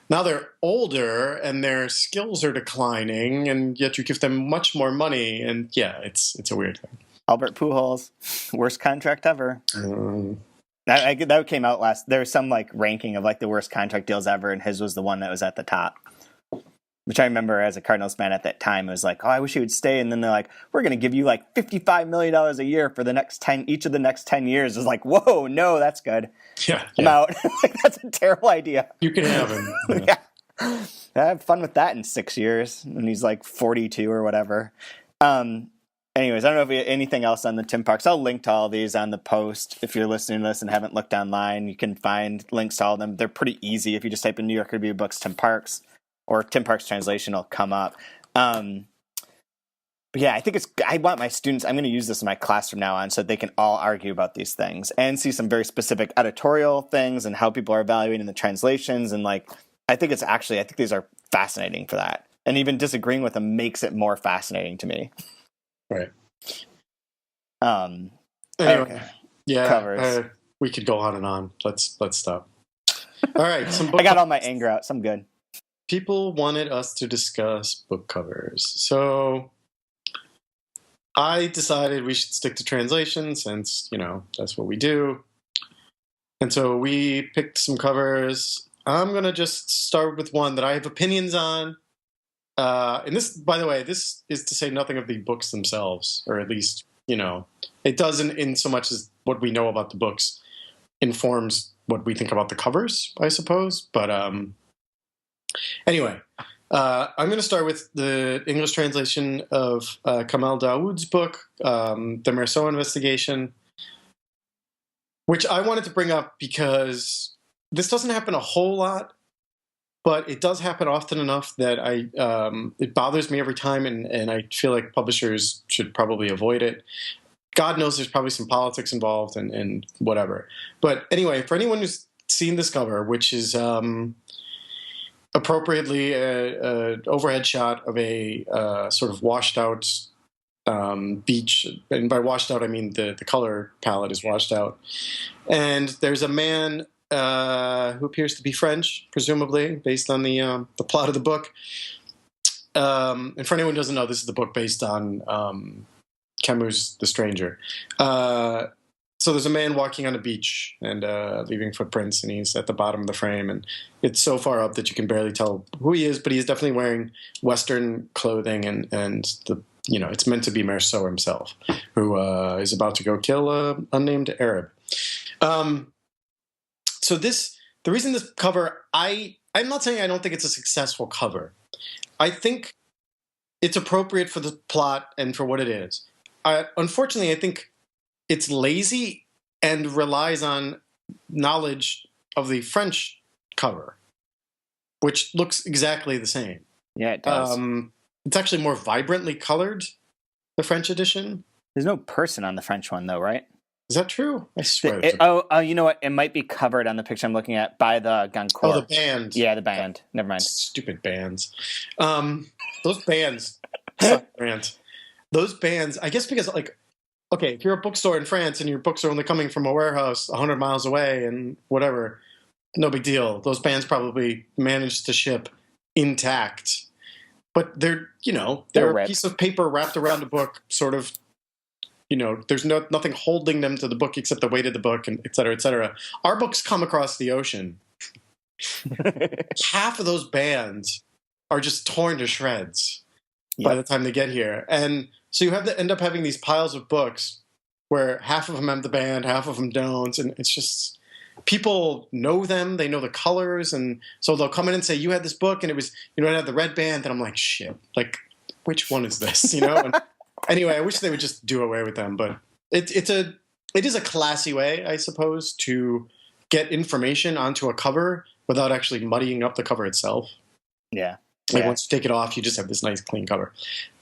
now they're older and their skills are declining, and yet you give them much more money, and yeah, it's a weird thing. Albert Pujols, worst contract ever. That came out last. There was some like ranking of like the worst contract deals ever, and his was the one that was at the top. Which I remember as a Cardinals fan at that time, it was like, oh, I wish he would stay. And then they're like, we're going to give you like $55 million a year for the next 10, each of the next 10 years. It's like, whoa, no, that's good. Yeah. I'm out. Like, that's a terrible idea. You can have him. Yeah. Have fun with that in 6 years when he's like 42 or whatever. Anyways, I don't know if we have anything else on the Tim Parks. I'll link to all these on the post. If you're listening to this and haven't looked online, you can find links to all of them. They're pretty easy. If you just type in New York Review Books, Tim Parks, or Tim Parks translation will come up. But yeah, I want my students, I'm going to use this in my class from now on so that they can all argue about these things and see some very specific editorial things and how people are evaluating the translations. And like, I think these are fascinating for that. And even disagreeing with him makes it more fascinating to me. Right. Anyway, Okay. Yeah. covers. We could go on and on. Let's stop. All right. I got all my anger out, so I'm good. People wanted us to discuss book covers. So I decided we should stick to translation since, that's what we do. And so we picked some covers. I'm going to just start with one that I have opinions on. And this, by the way, this is to say nothing of the books themselves, or at least, it doesn't in so much as what we know about the books informs what we think about the covers, I suppose. But anyway, I'm going to start with the English translation of Kamal Dawood's book, The Meursault Investigation, which I wanted to bring up because this doesn't happen a whole lot, but it does happen often enough that it bothers me every time, and I feel like publishers should probably avoid it. God knows there's probably some politics involved and whatever. But anyway, for anyone who's seen this cover, which is appropriately an overhead shot of a sort of washed out beach, and by washed out I mean the color palette is washed out, and there's a man who appears to be French, presumably based on the plot of the book. And for anyone who doesn't know, this is the book based on Camus' The Stranger. So there's a man walking on a beach and leaving footprints, and he's at the bottom of the frame, and it's so far up that you can barely tell who he is, but he's definitely wearing Western clothing, and the it's meant to be Meursault himself, who is about to go kill an unnamed Arab. So the reason this cover, I'm not saying I don't think it's a successful cover. I think it's appropriate for the plot and for what it is. Unfortunately, I think it's lazy and relies on knowledge of the French cover, which looks exactly the same. Yeah, it does. It's actually more vibrantly colored, the French edition. There's no person on the French one, though, right? Is that true? I swear. You know what? It might be covered on the picture I'm looking at by the Goncourt. Oh, the band. Yeah, the band. Never mind. Stupid bands. Those bands. Rant. Those bands, I guess because, okay, if you're a bookstore in France and your books are only coming from a warehouse 100 miles away and whatever, no big deal. Those bands probably managed to ship intact. But they're a piece of paper wrapped around a book, sort of, there's nothing holding them to the book except the weight of the book, and et cetera, et cetera. Our books come across the ocean. Half of those bands are just torn to shreds by the time they get here. And so you end up having these piles of books where half of them have the band, half of them don't, and it's just... People know them, they know the colors, and so they'll come in and say, you had this book, and it was, it had the red band, and I'm like, shit, which one is this, And anyway, I wish they would just do away with them, but it is a classy way, I suppose, to get information onto a cover without actually muddying up the cover itself. Yeah. Once you take it off, you just have this nice clean cover.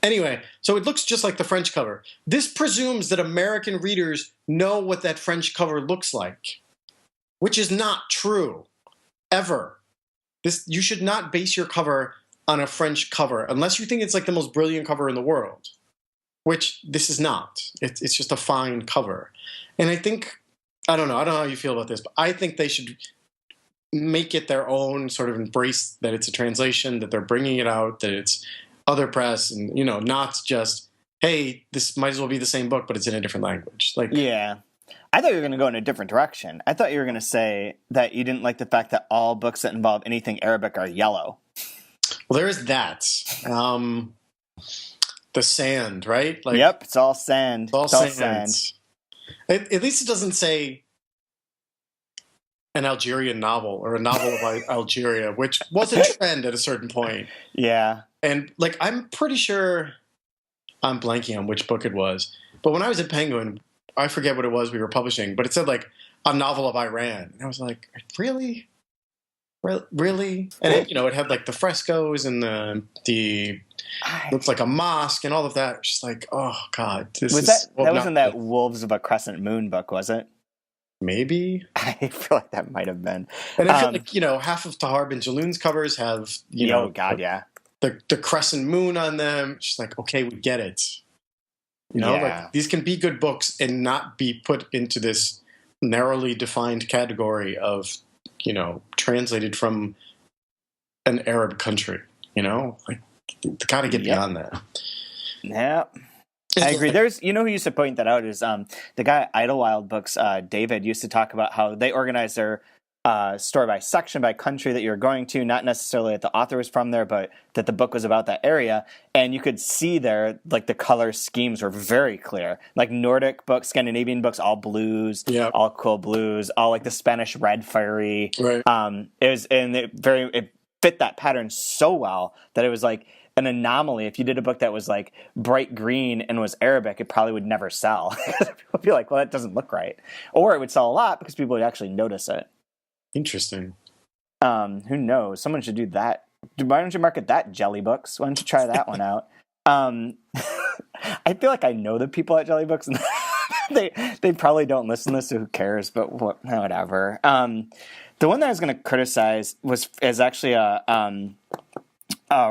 Anyway, so it looks just like the French cover. This presumes that American readers know what that French cover looks like, which is not true, ever. You should not base your cover on a French cover, unless you think it's the most brilliant cover in the world, which this is not. It's just a fine cover. And I think, I don't know how you feel about this, but I think they should make it their own, sort of embrace that it's a translation, that they're bringing it out, that it's other press, and, not just, hey, this might as well be the same book, but it's in a different language. Yeah. I thought you were going to go in a different direction. I thought you were going to say that you didn't like the fact that all books that involve anything Arabic are yellow. Well, there is that. The sand, right? Yep, it's all sand. It's all sand. At least it doesn't say an Algerian novel or a novel about Algeria, which was a trend at a certain point. Yeah. And I'm pretty sure I'm blanking on which book it was, but when I was at Penguin, I forget what it was we were publishing, but it said a novel of Iran. And I was like, really? Really? And it had the frescoes and the looks like a mosque and all of that. It's just oh God. Wasn't that Wolves of a Crescent Moon book, was it? maybe. I feel like that might have been. And I feel like, half of Tahar Ben Jaloon's covers have, oh God, yeah. The crescent moon on them. She's like, okay, we get it. Like these can be good books and not be put into this narrowly defined category of, translated from an Arab country, like got to get beyond that. Yeah. I agree. There's, who used to point that out is the guy at Idlewild Books, David, used to talk about how they organize their story by section, by country that you're going to, not necessarily that the author was from there, but that the book was about that area. And you could see there, like the color schemes were very clear. Like Nordic books, Scandinavian books, all blues, all cool blues, all like the Spanish red fiery. Right. It fit that pattern so well that it was like an anomaly. If you did a book that was like bright green and was Arabic, it probably would never sell. People would be like, well, that doesn't look right. Or it would sell a lot because people would actually notice it. Interesting. Who knows? Someone should do that. Why don't you market that, JellyBooks? Why don't you try that one out? I feel like I know the people at JellyBooks, and they probably don't listen to this, so who cares? But whatever. The one that I was going to criticize is actually a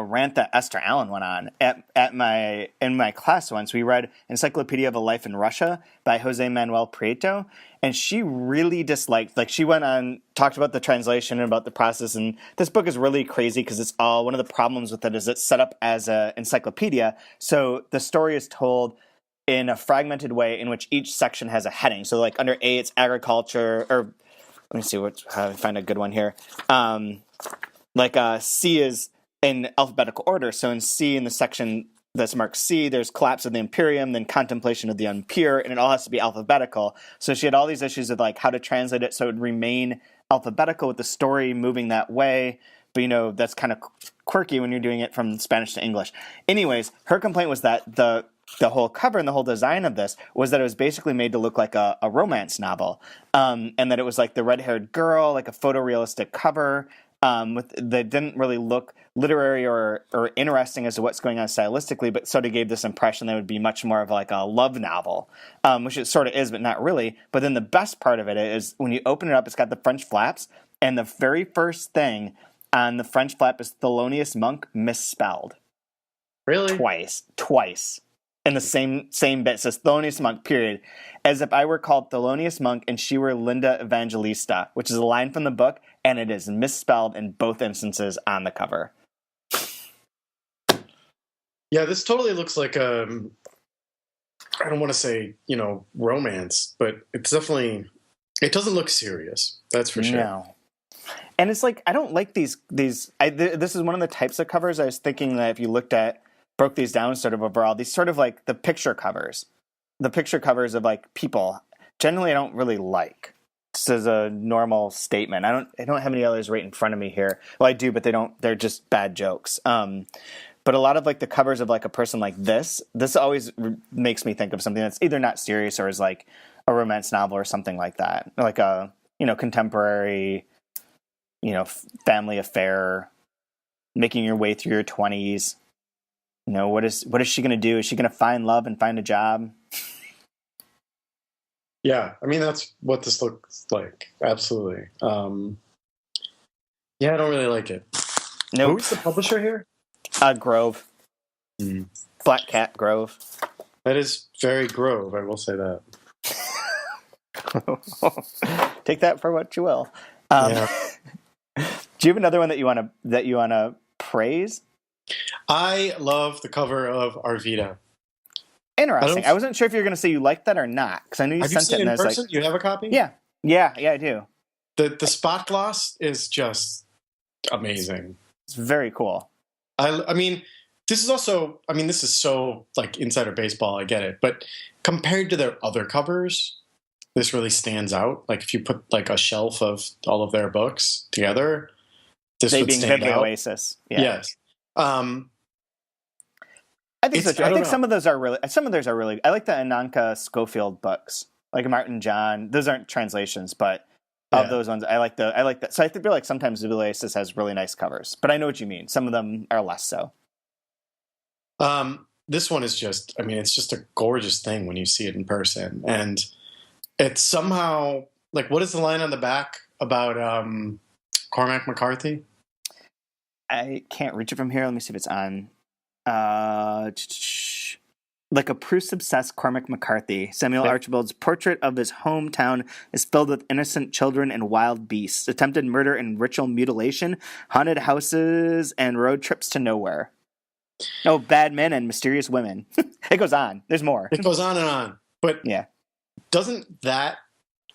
rant that Esther Allen went on in my class once. We read Encyclopedia of a Life in Russia by Jose Manuel Prieto, and she really disliked, like she went on, talked about the translation and about the process, and this book is really crazy because it's all, one of the problems with it is it's set up as an encyclopedia, so the story is told in a fragmented way in which each section has a heading. So like under A, it's agriculture, or let me see how I find a good one here. C is in alphabetical order. So in C, in the section that's marked C, there's collapse of the Imperium, then contemplation of the impure, and it all has to be alphabetical. So she had all these issues of like how to translate it so it would remain alphabetical with the story moving that way. But that's kind of quirky when you're doing it from Spanish to English. Anyways, her complaint was that the whole cover and the whole design of this was that it was basically made to look like a romance novel, and that it was like the red-haired girl, like a photorealistic cover, that didn't really look literary or interesting as to what's going on stylistically, but sort of gave this impression that it would be much more of like a love novel, which it sort of is, but not really. But then the best part of it is when you open it up, it's got the French flaps, and the very first thing on the French flap is Thelonious Monk misspelled. Really? Twice. In the same bit. It says Thelonious Monk, period. As if I were called Thelonious Monk and she were Linda Evangelista, which is a line from the book, and it is misspelled in both instances on the cover. Yeah, this totally looks like I don't want to say, romance, but it's definitely, it doesn't look serious. That's for sure. No. And it's like, I don't like these this is one of the types of covers I was thinking that if you broke these down sort of overall, these sort of like the picture covers of like people, generally I don't really like. This is a normal statement. I don't have any others right in front of me here. Well, I do, but they're just bad jokes. But a lot of like the covers of like a person like this always makes me think of something that's either not serious or is like a romance novel or something like that. Like a, contemporary, family affair, making your way through your 20s. What is she going to do? Is she going to find love and find a job? Yeah, I mean, that's what this looks like. Absolutely. Yeah, I don't really like it. Nope. Who's the publisher here? Grove. Black Cat Grove. That is very Grove, I will say that. Take that for what you will. Yeah. Do you have another one that you want to praise? I love the cover of Arvida. Interesting. I wasn't sure if you were going to say you liked that or not, because I knew you sent it. Have you seen it in person? You have a copy? Yeah, I do. The spot gloss is just amazing. It's very cool. I mean, this is so like insider baseball. I get it, but compared to their other covers, this really stands out. Like if you put like a shelf of all of their books together, this would stand out. Oasis. Yeah. Yes. I think so too. I think some of those are really. I like the Ananka Schofield books, like Martin John. Those aren't translations, but of those ones, I like that. So I feel like sometimes the Oasis has really nice covers, but I know what you mean. Some of them are less so. This one is it's just a gorgeous thing when you see it in person, and it's somehow Like, what is the line on the back about Cormac McCarthy? I can't reach it from here. Let me see if it's on. Like a Proust-obsessed Cormac McCarthy, Samuel Archibald's portrait of his hometown is filled with innocent children and wild beasts, attempted murder and ritual mutilation, haunted houses, and road trips to nowhere. Oh, bad men and mysterious women. It goes on. There's more. It goes on and on. But yeah, doesn't that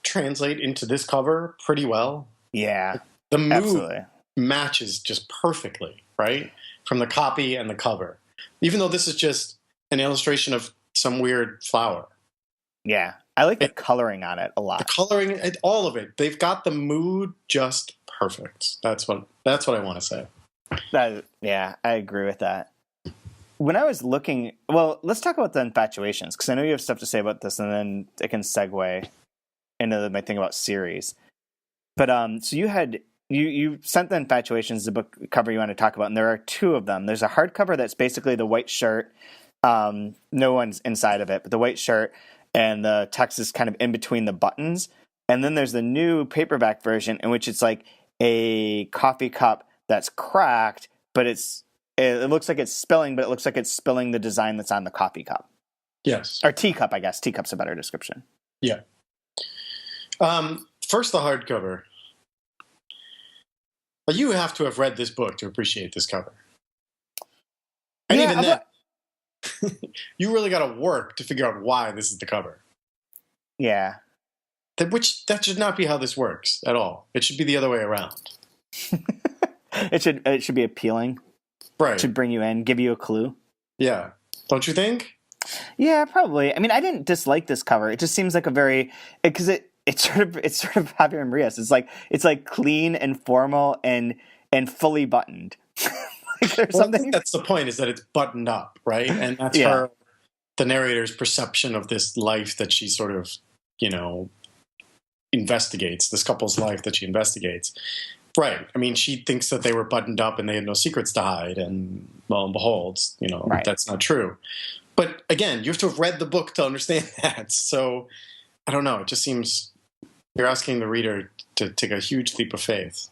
translate into this cover pretty well? Yeah. The mood Absolutely. matches just perfectly, right? From the copy and the cover. Even though this is just an illustration of some weird flower. Yeah. I like the coloring on it a lot. The coloring, all of it. They've got the mood just perfect. That's what I want to say. Yeah, I agree with that. When I was looking, well, let's talk about the infatuations, because I know you have stuff to say about this, and then it can segue into my thing about series. But so you sent the infatuations, the book cover you want to talk about, and there are two of them. There's a hardcover that's basically the white shirt. No one's inside of it, but the white shirt and the text is kind of in between the buttons. And then there's the new paperback version in which it's like a coffee cup that's cracked, but it looks like it's spilling, but it looks like it's spilling the design that's on the coffee cup. Yes. Or teacup, I guess. Teacup's a better description. Yeah. First, the hardcover. You have to have read this book to appreciate this cover. And even then, you really got to work to figure out why this is the cover. Yeah. That should not be how this works at all. It should be the other way around. It should be appealing. Right. It should bring you in, give you a clue. Yeah. Don't you think? Yeah, probably. I mean, I didn't dislike this cover. It just seems like because it's sort of Javier Marias. It's like clean and formal and fully buttoned. I think that's the point, is that it's buttoned up, right? And that's the narrator's perception of this life that she sort of, investigates, this couple's life that she investigates. Right. I mean, she thinks that they were buttoned up and they had no secrets to hide. And lo and behold, That's not true. But again, you have to have read the book to understand that. So I don't know. It just seems you're asking the reader to take a huge leap of faith.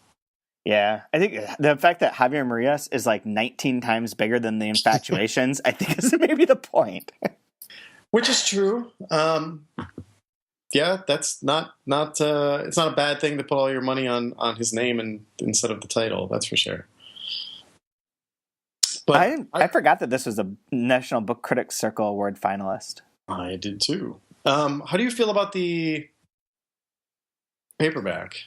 Yeah, I think the fact that Javier Marias is like 19 times bigger than the infatuations, I think is maybe the point. Which is true. Yeah, that's not it's not a bad thing to put all your money on his name instead of the title. That's for sure. But I forgot that this was a National Book Critics Circle Award finalist. I did too. How do you feel about the paperback?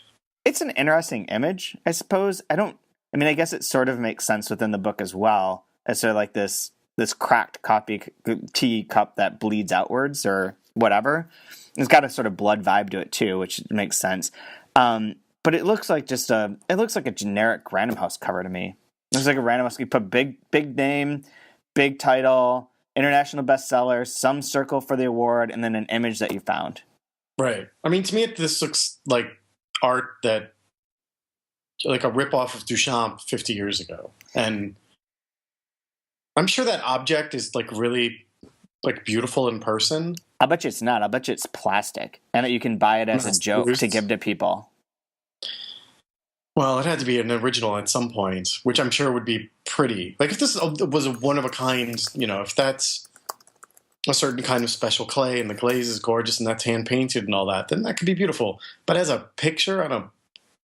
It's an interesting image, I suppose. I guess it sort of makes sense within the book as well. It's sort of like this cracked coffee tea cup that bleeds outwards or whatever. It's got a sort of blood vibe to it too, which makes sense. But it looks like a generic Random House cover to me. It looks like a Random House. You put big name, big title, international bestseller, some circle for the award, and then an image that you found. Right. I mean, to me, this looks like art that, like a ripoff of Duchamp 50 years ago. And I'm sure that object is like really like beautiful in person. I bet you it's not. I bet you it's plastic and that you can buy it as a joke to give to people. Well, it had to be an original at some point, which I'm sure would be pretty. Like if this was a one of a kind, if that's a certain kind of special clay and the glaze is gorgeous and that's hand painted and all that, then that could be beautiful. But as a picture on a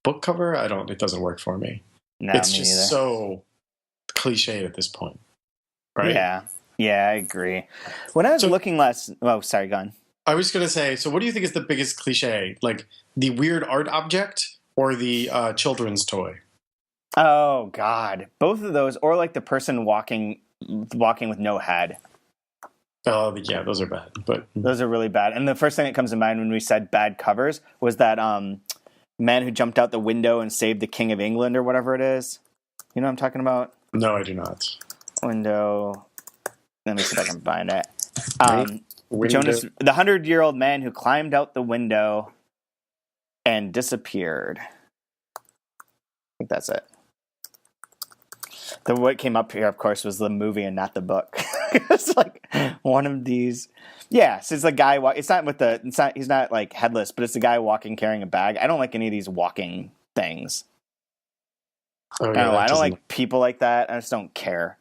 book cover, it doesn't work for me. No, it's me just either. So cliche at this point. Right? Yeah, I agree. When I was looking last, sorry, go on. I was going to say, so what do you think is the biggest cliche? Like the weird art object or the children's toy? Oh God, both of those, or like the person walking with no head. Oh, yeah, those are bad. But those are really bad. And the first thing that comes to mind when we said bad covers was that man who jumped out the window and saved the King of England or whatever it is. You know what I'm talking about? No, I do not. Window. Let me see if I can find it. Window. Jonas, the 100-year-old man who climbed out the window and disappeared. I think that's it. What came up here, of course, was the movie and not the book. It's like one of these. Yeah, so it's the guy. It's not with the. It's not. He's not like headless, but it's the guy walking carrying a bag. I don't like any of these walking things. Oh, yeah, I don't know. I don't like people like that. I just don't care.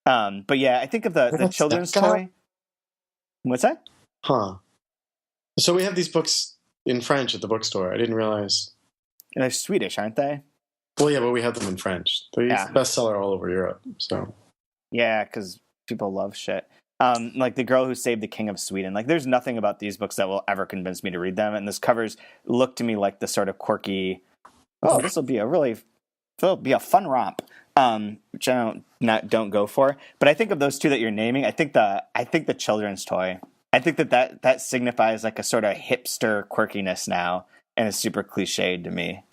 But yeah, I think of the children's toy. What's that? Huh. So we have these books in French at the bookstore. I didn't realize. They're Swedish, aren't they? Well, yeah, but we have them in French. They're bestseller all over Europe. So. Yeah, because people love shit. Like The Girl Who Saved the King of Sweden. Like, there's nothing about these books that will ever convince me to read them. And this covers look to me like the sort of quirky. Oh, this will be a fun romp. Which I don't go for. But I think of those two that you're naming. I think the children's toy. I think that signifies like a sort of hipster quirkiness now, and is super cliched to me.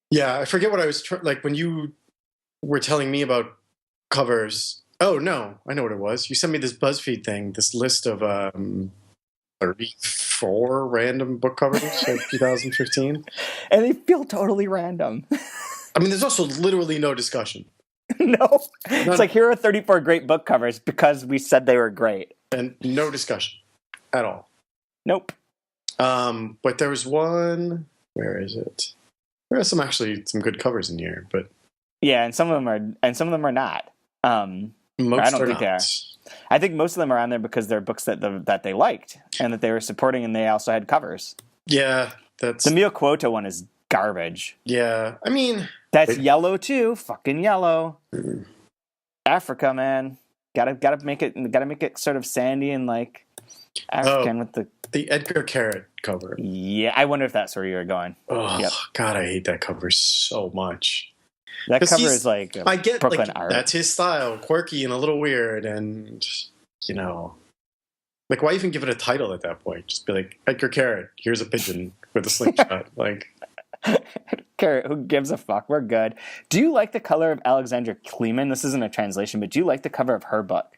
Yeah, I forget what I was like when you were telling me about covers. Oh no, I know what it was. You sent me this BuzzFeed thing, this list of 34 random book covers of 2015, and they feel totally random. I mean, there's also literally no discussion. No, it's like here are 34 great book covers because we said they were great, and no discussion at all. Nope. But there was one. Where is it? There are some good covers in here, but yeah, and some of them are not. Most I don't are think not. they are. I think most of them are on there because they're books that they liked and that they were supporting, and they also had covers. Yeah, that's the Mio Quota one is garbage. Yeah, I mean that's yellow too. Fucking yellow. Africa, man. Gotta make it sort of sandy and like African with the Edgar Carrot cover. Yeah, I wonder if that's where you were going. Oh, yep. God, I hate that cover so much. That cover is like I get Brooklyn like, art. That's his style, quirky and a little weird, and like why even give it a title at that point? Just be like Edgar Carrot. Here's a pigeon with a slingshot. Like Carrot, who gives a fuck? We're good. Do you like the color of Alexandra Kleeman? This isn't a translation, but do you like the cover of her book?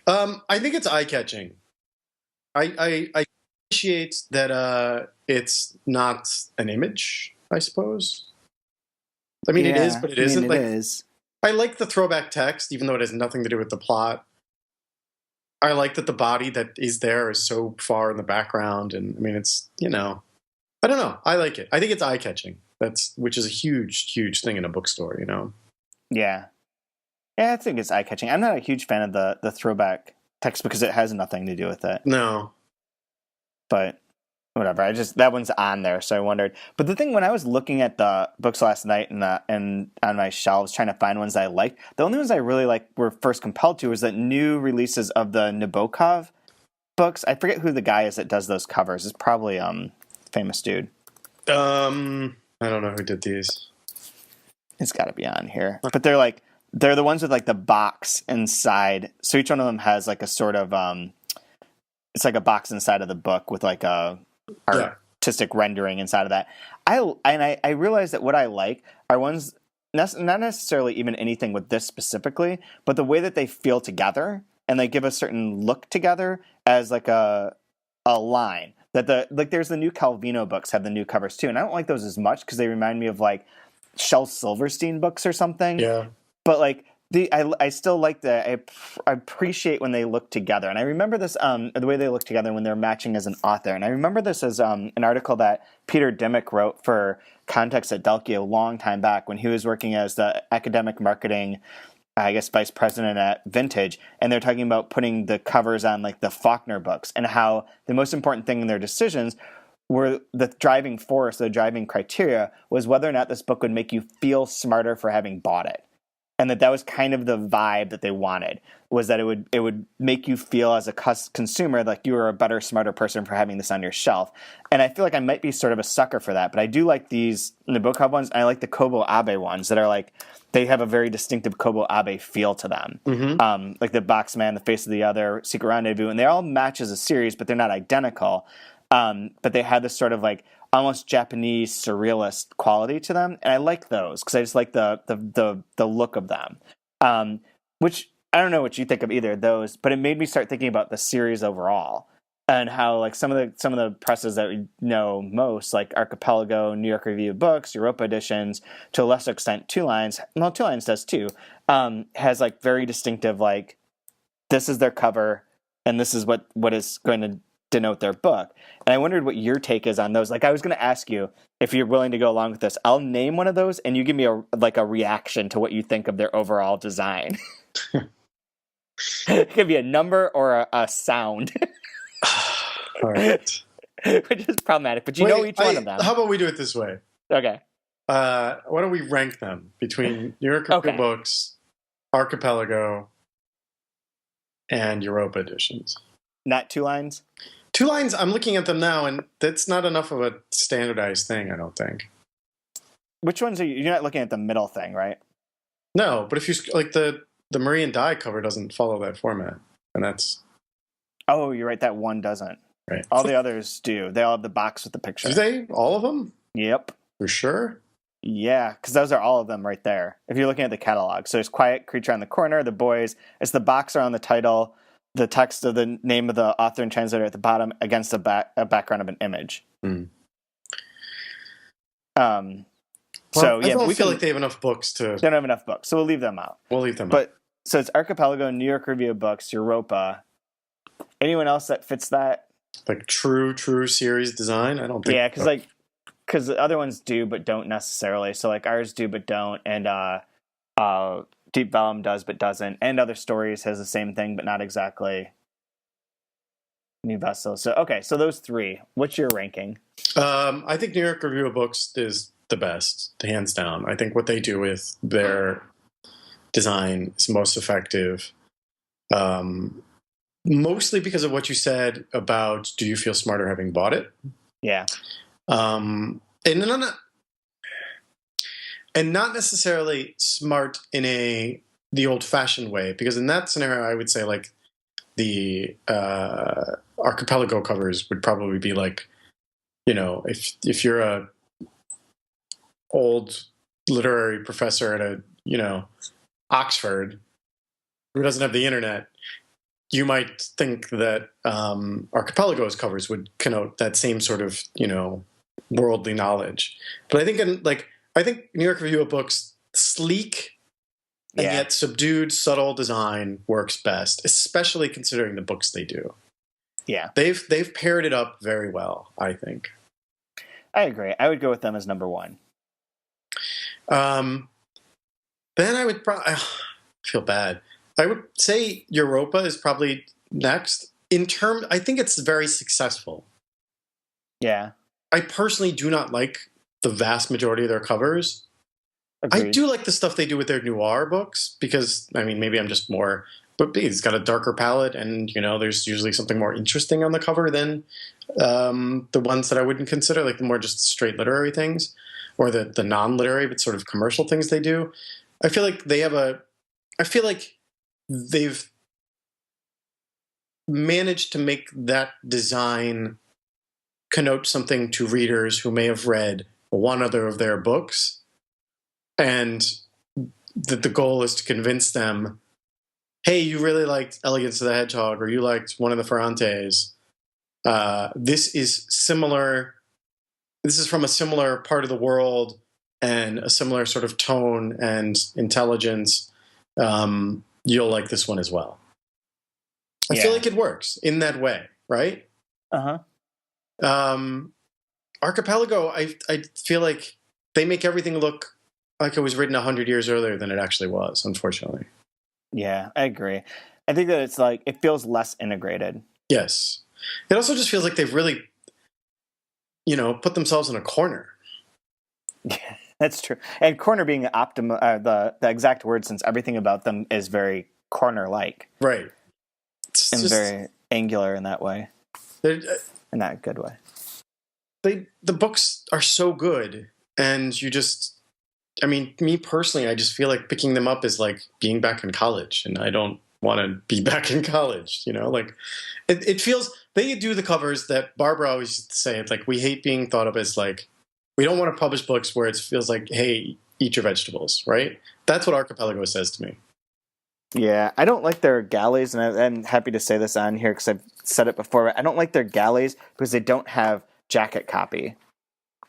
I think it's eye catching. I appreciate that it's not an image, I suppose. I mean, it is, but it isn't. It is. I like the throwback text, even though it has nothing to do with the plot. I like that the body that is there is so far in the background, and I mean, it's I don't know. I like it. I think it's eye catching. Which is a huge, huge thing in a bookstore. Yeah, I think it's eye catching. I'm not a huge fan of the throwback text because it has nothing to do with it. No. But whatever. That one's on there, so I wondered. But the thing, when I was looking at the books last night and on my shelves trying to find ones I liked, the only ones I really were first compelled to was the new releases of the Nabokov books. I forget who the guy is that does those covers. It's probably famous dude. I don't know who did these. It's got to be on here. But they're the ones with like the box inside. So each one of them has like a sort of it's like a box inside of the book with like a artistic rendering inside of that. I realize that what I like are ones not necessarily even anything with this specifically, but the way that they feel together and they give a certain look together as like a line. That there's the new Calvino books have the new covers too, and I don't like those as much because they remind me of like Shel Silverstein books or something. Yeah. But like I still like I appreciate when they look together, and I remember this the way they look together when they're matching as an author, and I remember this as an article that Peter Dimmock wrote for Context at Delkey a long time back when he was working as the academic marketing, I guess, vice president at Vintage, and they're talking about putting the covers on like the Faulkner books and how the most important thing in their decisions were the driving force, the driving criteria was whether or not this book would make you feel smarter for having bought it. And that was kind of the vibe that they wanted, was that it would make you feel as a consumer like you were a better, smarter person for having this on your shelf. And I feel like I might be sort of a sucker for that. But I do like these Nabokov ones. And I like the Kobo Abe ones that are like, they have a very distinctive Kobo Abe feel to them. Mm-hmm. Like the Boxman, The Face of the Other, Secret Rendezvous. And they all match as a series, but they're not identical. But they have this sort of like almost Japanese surrealist quality to them, and I like those because I just like the look of them. Which I don't know what you think of either of those, but it made me start thinking about the series overall. and how like some of the presses that we know most, like Archipelago, New York Review of Books, Europa editions, to a lesser extent, Two Lines. Well, Two Lines does too. Has like very distinctive, like, this is their cover and this is what is going to denote their book. And I wondered what your take is on those. Like, I was going to ask you if you're willing to go along with this. I'll name one of those and you give me a reaction to what you think of their overall design. It could be a number or a sound. All right. Which is problematic, but you know each one of them. How about we do it this way? Okay. Why don't we rank them between New York Review Books, Archipelago, and Europa editions? Not Two Lines? Two Lines, I'm looking at them now, and that's not enough of a standardized thing, I don't think. Which ones are you? You're not looking at the middle thing, right? No, but if you, like, the Marie and Di cover doesn't follow that format, and that's... Oh, you're right, that one doesn't. Right. All the others do. They all have the box with the picture. Do they? All of them? Yep. For sure? Yeah, because those are all of them right there. If you're looking at the catalog. So there's Quiet Creature on the corner, The Boys. It's the box around the title, the text of the name of the author and translator at the bottom against a background of an image. Mm. So I don't feel like they have enough books to... They don't have enough books, so we'll leave them out. We'll leave them out. So it's Archipelago, New York Review of Books, Europa. Anyone else that fits that? Like true series design? I don't think... Yeah, because the other ones do but don't necessarily. So like ours do but don't, and Deep Vellum does but doesn't, and Other Stories has the same thing but not exactly. New Vessel. So okay, so those three. What's your ranking? I think New York Review of Books is the best, hands down. I think what they do with their design is most effective. Mostly because of what you said about, do you feel smarter having bought it? Yeah. And not necessarily smart in the old-fashioned way, because in that scenario, I would say like the Archipelago covers would probably be like, you know, if you're a old literary professor at a, you know, Oxford who doesn't have the internet, you might think that Archipelago's covers would connote that same sort of, you know, worldly knowledge. But I think I think New York Review of Books, sleek and yet subdued, subtle design works best, especially considering the books they do. Yeah. They've paired it up very well, I think. I agree. I would go with them as number one. Then I would probably... feel bad. I would say Europa is probably next. I think it's very successful. Yeah. I personally do not like the vast majority of their covers. Agreed. I do like the stuff they do with their noir books because, I mean, maybe I'm just more... But it's got a darker palette and, you know, there's usually something more interesting on the cover than the ones that I wouldn't consider, like the more just straight literary things or the non-literary but sort of commercial things they do. I feel like they've managed to make that design connote something to readers who may have read one other of their books, and that the goal is to convince them, hey, you really liked Elegance of the Hedgehog, or you liked one of the Ferrantes. This is similar. This is from a similar part of the world and a similar sort of tone and intelligence. You'll like this one as well. I feel like it works in that way, right? Uh-huh. Archipelago, I feel like they make everything look like it was written 100 years earlier than it actually was, unfortunately. Yeah, I agree. I think that it's like, it feels less integrated. Yes. It also just feels like they've really, you know, put themselves in a corner. Yeah, that's true. And corner being the exact word, since everything about them is very corner-like. Right. And just very angular in that way. In that good way. The books are so good, and you just... I mean, me personally, I just feel like picking them up is like being back in college, and I don't want to be back in college, you know? Like, it feels... They do the covers that Barbara always used to say. It's like, we hate being thought of as like... We don't want to publish books where it feels like, hey, eat your vegetables, right? That's what Archipelago says to me. Yeah, I don't like their galleys, and I'm happy to say this on here because I've said it before. But I don't like their galleys because they don't have jacket copy.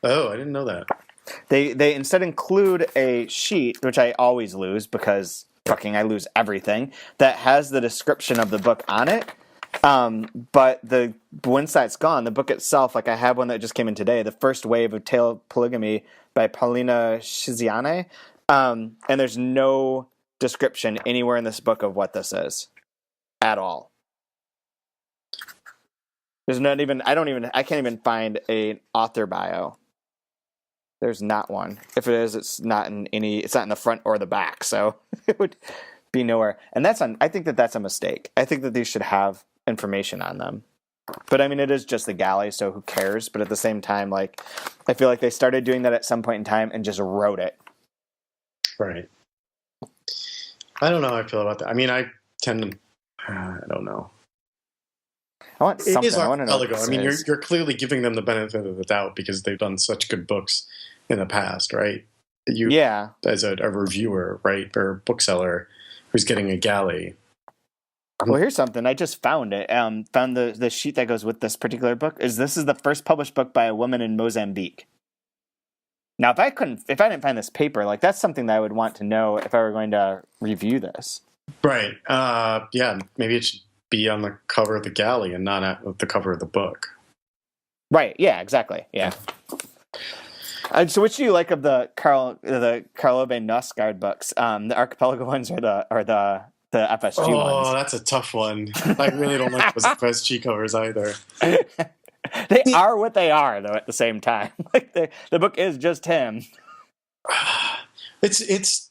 Oh, I didn't know that. They instead include a sheet, which I always lose because fucking I lose everything, that has the description of the book on it. But once that's gone, the book itself, like I have one that just came in today, The First Wave of Tale of Polygamy by Paulina Shiziane, and there's no description anywhere in this book of what this is at all. There's not even, I can't even find an author bio. There's not one. If it is, it's not in the front or the back, so it would be nowhere. And I think that's a mistake. I think that these should have information on them. But I mean, it is just the galley, so who cares? But at the same time, like, I feel like they started doing that at some point in time and just wrote it. Right. I don't know how I feel about that. I mean, I tend to, I don't know. I want something. It is I want to know. I mean, you're clearly giving them the benefit of the doubt because they've done such good books in the past, right? Yeah. As a reviewer, right, or bookseller who's getting a galley. Well, here's something. I just found it. Found the sheet that goes with this particular book. This is the first published book by a woman in Mozambique. Now, if I didn't find this paper, like that's something that I would want to know if I were going to review this. Right. Yeah. Maybe it should be on the cover of the galley and not at the cover of the book. Right. Yeah. Exactly. Yeah. So, which do you like of the Karl Ove Nosgaard books? The Archipelago ones or the FSG ones? Oh, that's a tough one. I really don't like those FSG covers either. They are what they are, though. At the same time, like the book is just him. It's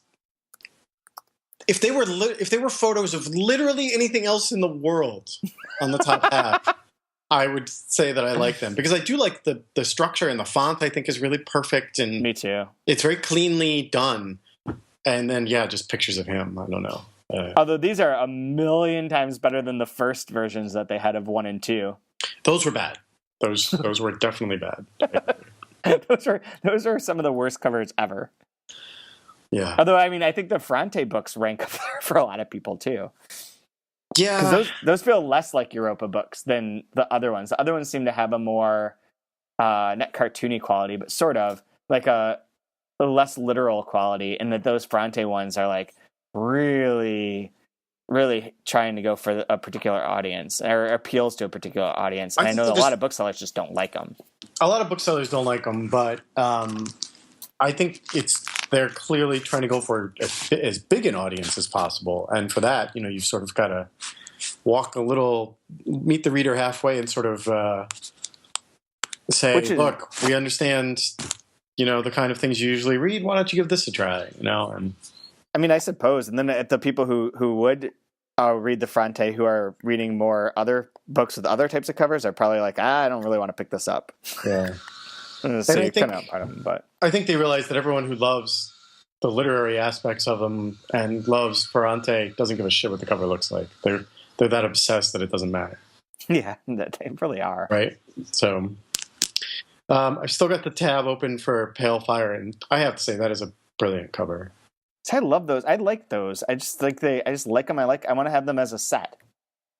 if they were photos of literally anything else in the world on the top half, I would say that I like them because I do like the structure and the font. I think is really perfect, and me too. It's very cleanly done, and then just pictures of him. I don't know. Although these are a million times better than the first versions that they had of 1 and 2. Those were bad. Those were definitely bad. those are some of the worst covers ever. Yeah. Although I mean, I think the Ferrante books rank up there for a lot of people too. Yeah. Because those feel less like Europa books than the other ones. The other ones seem to have a more not cartoony quality, but sort of like a less literal quality, and that those Ferrante ones are like really, really trying to go for a particular audience or appeals to a particular audience. And I know a lot of booksellers just don't like them. A lot of booksellers don't like them, but I think they're clearly trying to go for as big an audience as possible. And for that, you've sort of got to meet the reader halfway and sort of say, look, we understand, the kind of things you usually read. Why don't you give this a try? And I mean, I suppose. And then the people who would read the Ferrante, who are reading more other books with other types of covers, are probably like, I don't really want to pick this up. Yeah. So you kind of part of them, but I think they realize that everyone who loves the literary aspects of them and loves Ferrante doesn't give a shit what the cover looks like. They're that obsessed that it doesn't matter. Yeah, they really are. Right. So I've still got the tab open for Pale Fire, and I have to say that is a brilliant cover. I love those. I like those. I just like them. I want to have them as a set.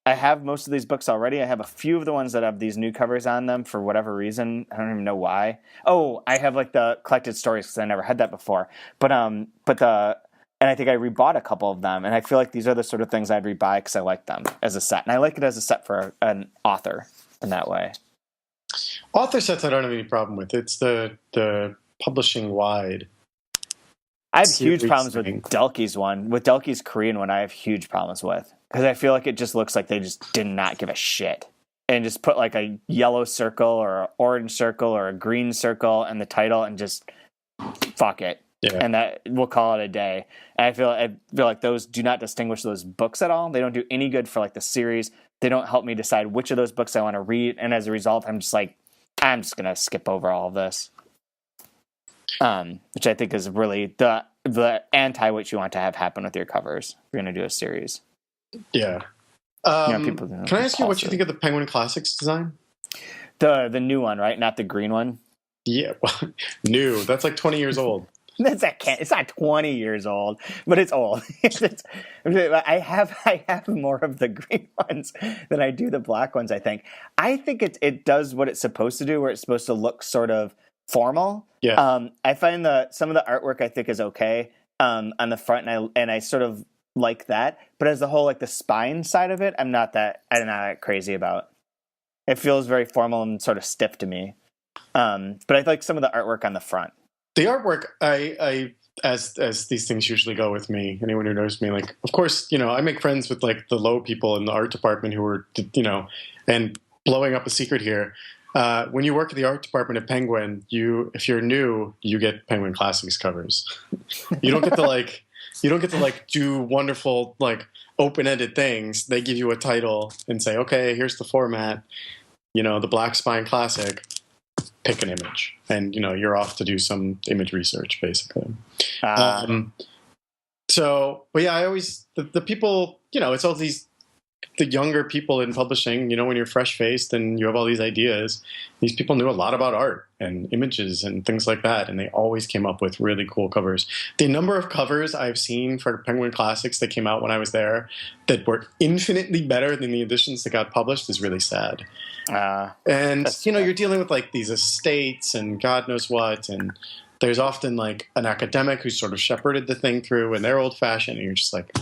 I have most of these books already. I have a few of the ones that have these new covers on them for whatever reason. I don't even know why. Oh, I have like the collected stories because I never had that before. And I think I rebought a couple of them, and I feel like these are the sort of things I'd rebuy because I like them as a set, and I like it as a set for an author in that way. Author sets I don't have any problem with. It's the publishing wide. I have huge problems with Delkey's one. With Delkey's Korean one, I have huge problems with. Because I feel like it just looks like they just did not give a shit. And just put like a yellow circle or an orange circle or a green circle in the title and just fuck it. Yeah. And that we'll call it a day. And I feel like those do not distinguish those books at all. They don't do any good for like the series. They don't help me decide which of those books I want to read. And as a result, I'm just going to skip over all of this. Which I think is really the anti what you want to have happen with your covers. If you're going to do a series. Yeah. Can I ask you what you think of the Penguin Classics design? The new one, right? Not the green one? Yeah. New. That's like 20 years old. It's not 20 years old, but it's old. I have more of the green ones than I do the black ones. I think it does what it's supposed to do, where it's supposed to look sort of formal. Yeah. I find some of the artwork I think is okay on the front, and I sort of like that. But as the whole, like the spine side of it, I'm not that crazy about. It feels very formal and sort of stiff to me. But I like some of the artwork on the front. The artwork, I as these things usually go with me. Anyone who knows me, like, of course, I make friends with like the low people in the art department who are, and blowing up a secret here. When you work at the art department at Penguin, if you're new, you get Penguin Classics covers. You don't get to do wonderful like open-ended things. They give you a title and say, okay, here's the format. The Black Spine Classic. Pick an image, and you're off to do some image research, basically. But yeah, I always the people, it's all the younger people in publishing. When you're fresh-faced and you have all these ideas, these people knew a lot about art and images and things like that, and they always came up with really cool covers. The number of covers I've seen for Penguin Classics that came out when I was there that were infinitely better than the editions that got published is really sad. And you're dealing with like these estates and God knows what, and there's often like an academic who sort of shepherded the thing through, and they're old-fashioned, and you're just like,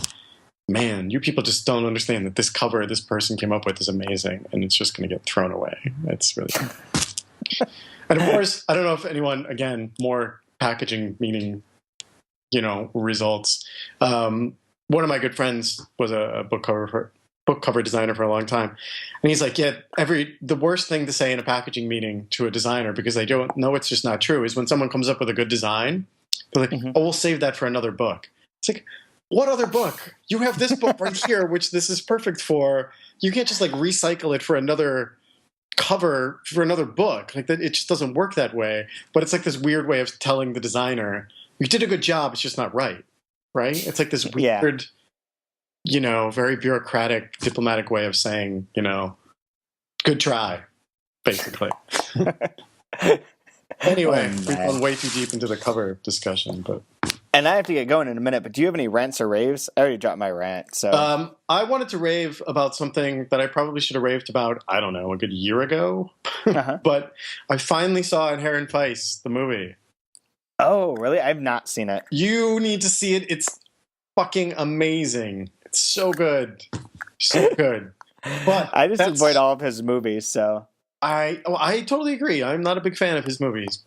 man, you people just don't understand that this cover this person came up with is amazing, and it's just going to get thrown away. It's really and of course, I don't know if anyone, again, more packaging meaning, results. One of my good friends was a book cover designer for a long time, and he's like, yeah, the worst thing to say in a packaging meeting to a designer, because they don't know it's just not true, is when someone comes up with a good design, they're like, oh, we'll save that for another book. It's like, what other book? You have this book right here, which this is perfect for. You can't just like recycle it for another cover for another book. Like that, it just doesn't work that way. But it's like this weird way of telling the designer, you did a good job, it's just not right. Right? It's like this weird, very bureaucratic, diplomatic way of saying, good try, basically. Anyway, we've gone way too deep into the cover discussion, but. And I have to get going in a minute, but do you have any rants or raves? I already dropped my rant. So I wanted to rave about something that I probably should have raved about, I don't know, a good year ago. But I finally saw Inherent Vice, the movie. Oh, really? I've not seen it. You need to see it. It's fucking amazing. It's so good. So good. But I just avoid all of his movies, so. I totally agree. I'm not a big fan of his movies.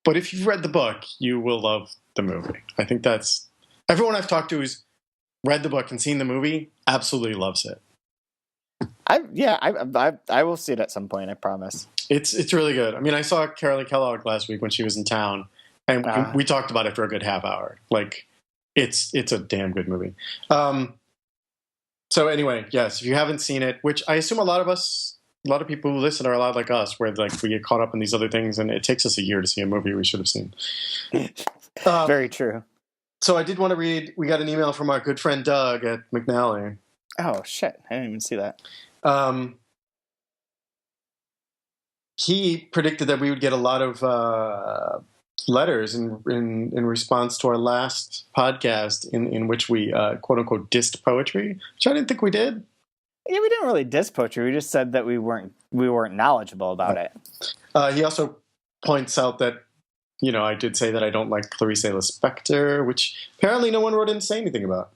But if you've read the book, you will love the movie. I think that's... Everyone I've talked to who's read the book and seen the movie absolutely loves it. I will see it at some point, I promise. It's really good. I mean, I saw Carolyn Kellogg last week when she was in town, and we talked about it for a good half hour. Like, it's a damn good movie. So anyway, yes, if you haven't seen it, which I assume a lot of people who listen are a lot like us, where like we get caught up in these other things, and it takes us a year to see a movie we should have seen. Very true. So I did want to read. We got an email from our good friend Doug at McNally. Oh shit! I didn't even see that. He predicted that we would get a lot of letters in response to our last podcast, in which we quote unquote dissed poetry, which I didn't think we did. Yeah, we didn't really diss poetry. We just said that we weren't knowledgeable about it. He also points out that, I did say that I don't like Clarice Lispector, which apparently no one wrote in to say anything about.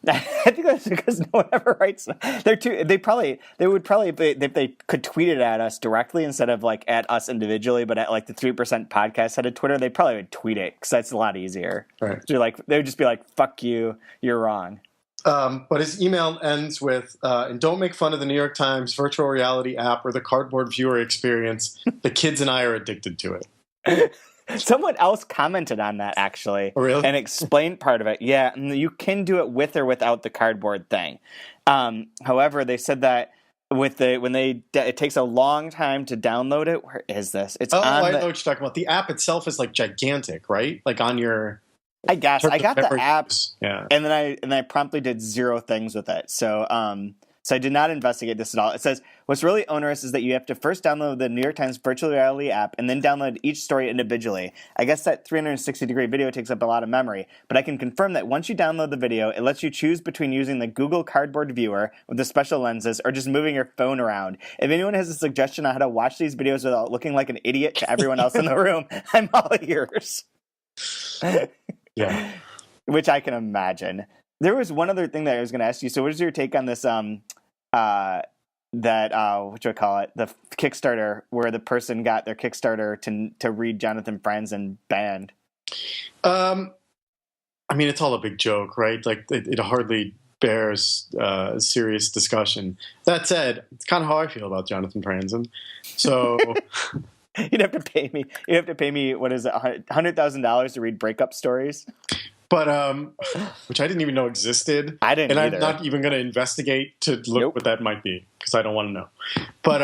I think that's because no one ever writes. They would probably if they could tweet it at us directly instead of like at us individually, but at like the 3% podcast had a Twitter, they probably would tweet it because that's a lot easier. Right. So they would just be like, "Fuck you, you're wrong." But his email ends with, and don't make fun of the New York Times virtual reality app or the cardboard viewer experience. The kids and I are addicted to it. Someone else commented on that, actually. Oh, really? And explained part of it. Yeah, you can do it with or without the cardboard thing. However, they said that it takes a long time to download it. Where is this? It's I know what you're talking about. The app itself is like gigantic, right? Like on your... I guess I got the app, yeah, and then I promptly did 0 things with it. So So I did not investigate this at all. It says, what's really onerous is that you have to first download the New York Times virtual reality app and then download each story individually. I guess that 360-degree video takes up a lot of memory, but I can confirm that once you download the video, it lets you choose between using the Google Cardboard viewer with the special lenses or just moving your phone around. If anyone has a suggestion on how to watch these videos without looking like an idiot to everyone else in the room, I'm all ears. Yeah. Which I can imagine. There was one other thing that I was going to ask you. So what is your take on this, what you call it, the Kickstarter where the person got their Kickstarter to read Jonathan Franzen banned? I mean, it's all a big joke, right? Like, it hardly bears serious discussion. That said, it's kind of how I feel about Jonathan Franzen. So... You'd have to pay me. You'd have to pay me, what is it, $100,000 to read breakup stories? But which I didn't even know existed. I didn't either. I'm not even going to investigate to look what that might be because I don't want to know. But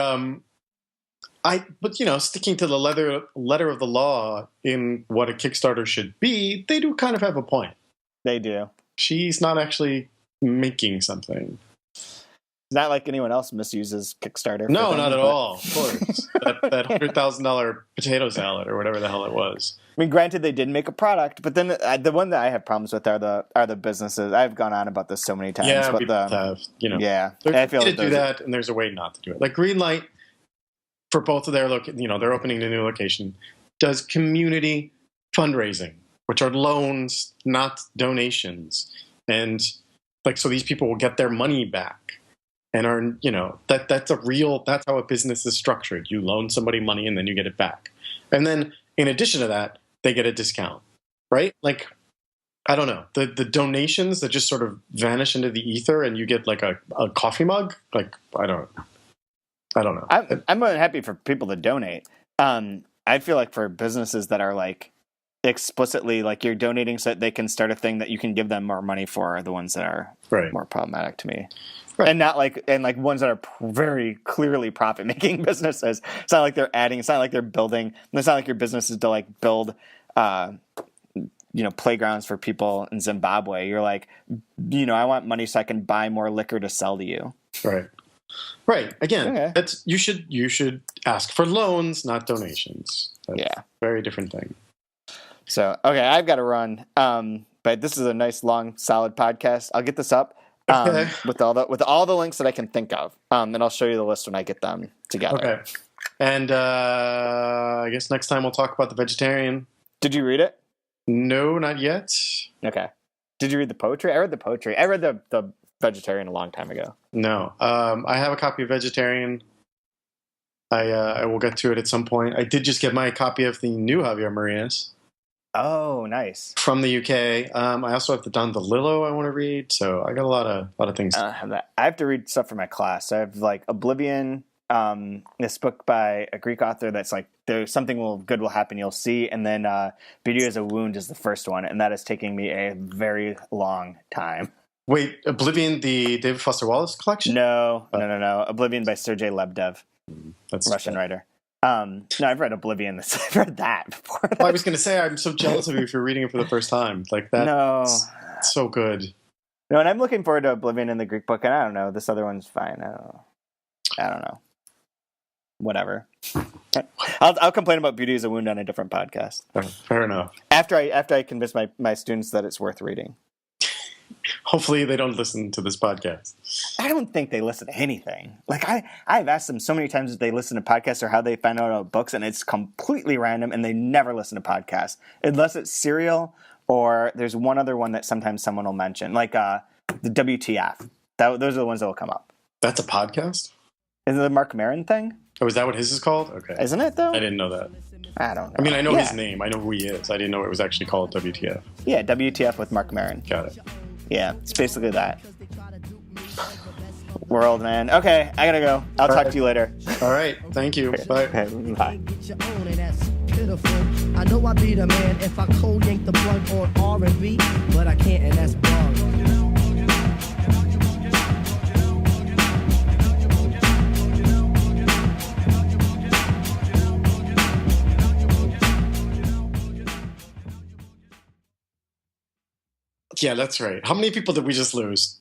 sticking to the letter of the law in what a Kickstarter should be, they do kind of have a point. They do. She's not actually making something. It's not like anyone else misuses Kickstarter. No, not at all. Of course, that $100,000 potato salad or whatever the hell it was. I mean, granted, they did make a product, but then the one that I have problems with are the businesses. I've gone on about this so many times. Yeah, but people have. Yeah, I feel like do that, and there's a way not to do it. Like Greenlight, for both of their they're opening a new location, does community fundraising, which are loans, not donations, and so these people will get their money back. And earn, that's how a business is structured. You loan somebody money and then you get it back. And then in addition to that, they get a discount, right? Like, I don't know, the donations that just sort of vanish into the ether and you get like a coffee mug. Like, I don't know. I'm more than happy for people to donate. I feel like for businesses that are like explicitly like you're donating so that they can start a thing that you can give them more money for are the ones that are more problematic to me. Right. And not like ones that are very clearly profit making businesses. It's not like they're adding. It's not like they're building. It's not like your business is to like build, playgrounds for people in Zimbabwe. You're like, I want money so I can buy more liquor to sell to you. Right. Right. Again, that's you should ask for loans, not donations. That's a very different thing. So I've got to run. But this is a nice long solid podcast. I'll get this up. With all the links that I can think of, and I'll show you the list when I get them together. Okay, and I guess next time we'll talk about The Vegetarian. Did you read it? No, not yet. Okay. Did you read the poetry? I read the poetry. I read the Vegetarian a long time ago. No, I have a copy of Vegetarian. I will get to it at some point. I did just get my copy of the new Javier Marias. Oh, nice. From the UK. I also have the Don DeLillo I want to read, so I got a lot of things. I have to read stuff for my class. I have like Oblivion, this book by a Greek author that's like there's something good will happen, you'll see, and then Beauty as a Wound is the first one, and that is taking me a very long time. Wait, Oblivion, the David Foster Wallace collection? No. Oblivion by Sergei Lebdev, that's Russian writer. No, I've read Oblivion. I've read that before. Well, I was going to say, I'm so jealous of you if you're reading it for the first time. Like that. No. It's so good. No, and I'm looking forward to Oblivion in the Greek book, and I don't know. This other one's fine. I don't know. Whatever. I'll complain about Beauty as a Wound on a different podcast. Fair enough. After I convince my students that it's worth reading. Hopefully they don't listen to this podcast. I don't think they listen to anything. Like I've asked them so many times if they listen to podcasts or how they find out about books, and it's completely random, and they never listen to podcasts unless it's Serial or there's one other one that sometimes someone will mention, like the WTF. Those are the ones that will come up. That's a podcast? Is it the Mark Maron thing? Oh, is that what his is called? Okay. Isn't it though? I didn't know that. I don't know. I mean, I know his name. I know who he is. I didn't know it was actually called WTF. Yeah, WTF with Mark Maron. Got it. Yeah, it's basically that. World, man. Okay, I gotta go. I'll talk to you later. All right. Thank you. Bye. Bye. I know I'd be the man if I cold yank the plug on R&B, but I can't, and that's wrong. Yeah, that's right. How many people did we just lose?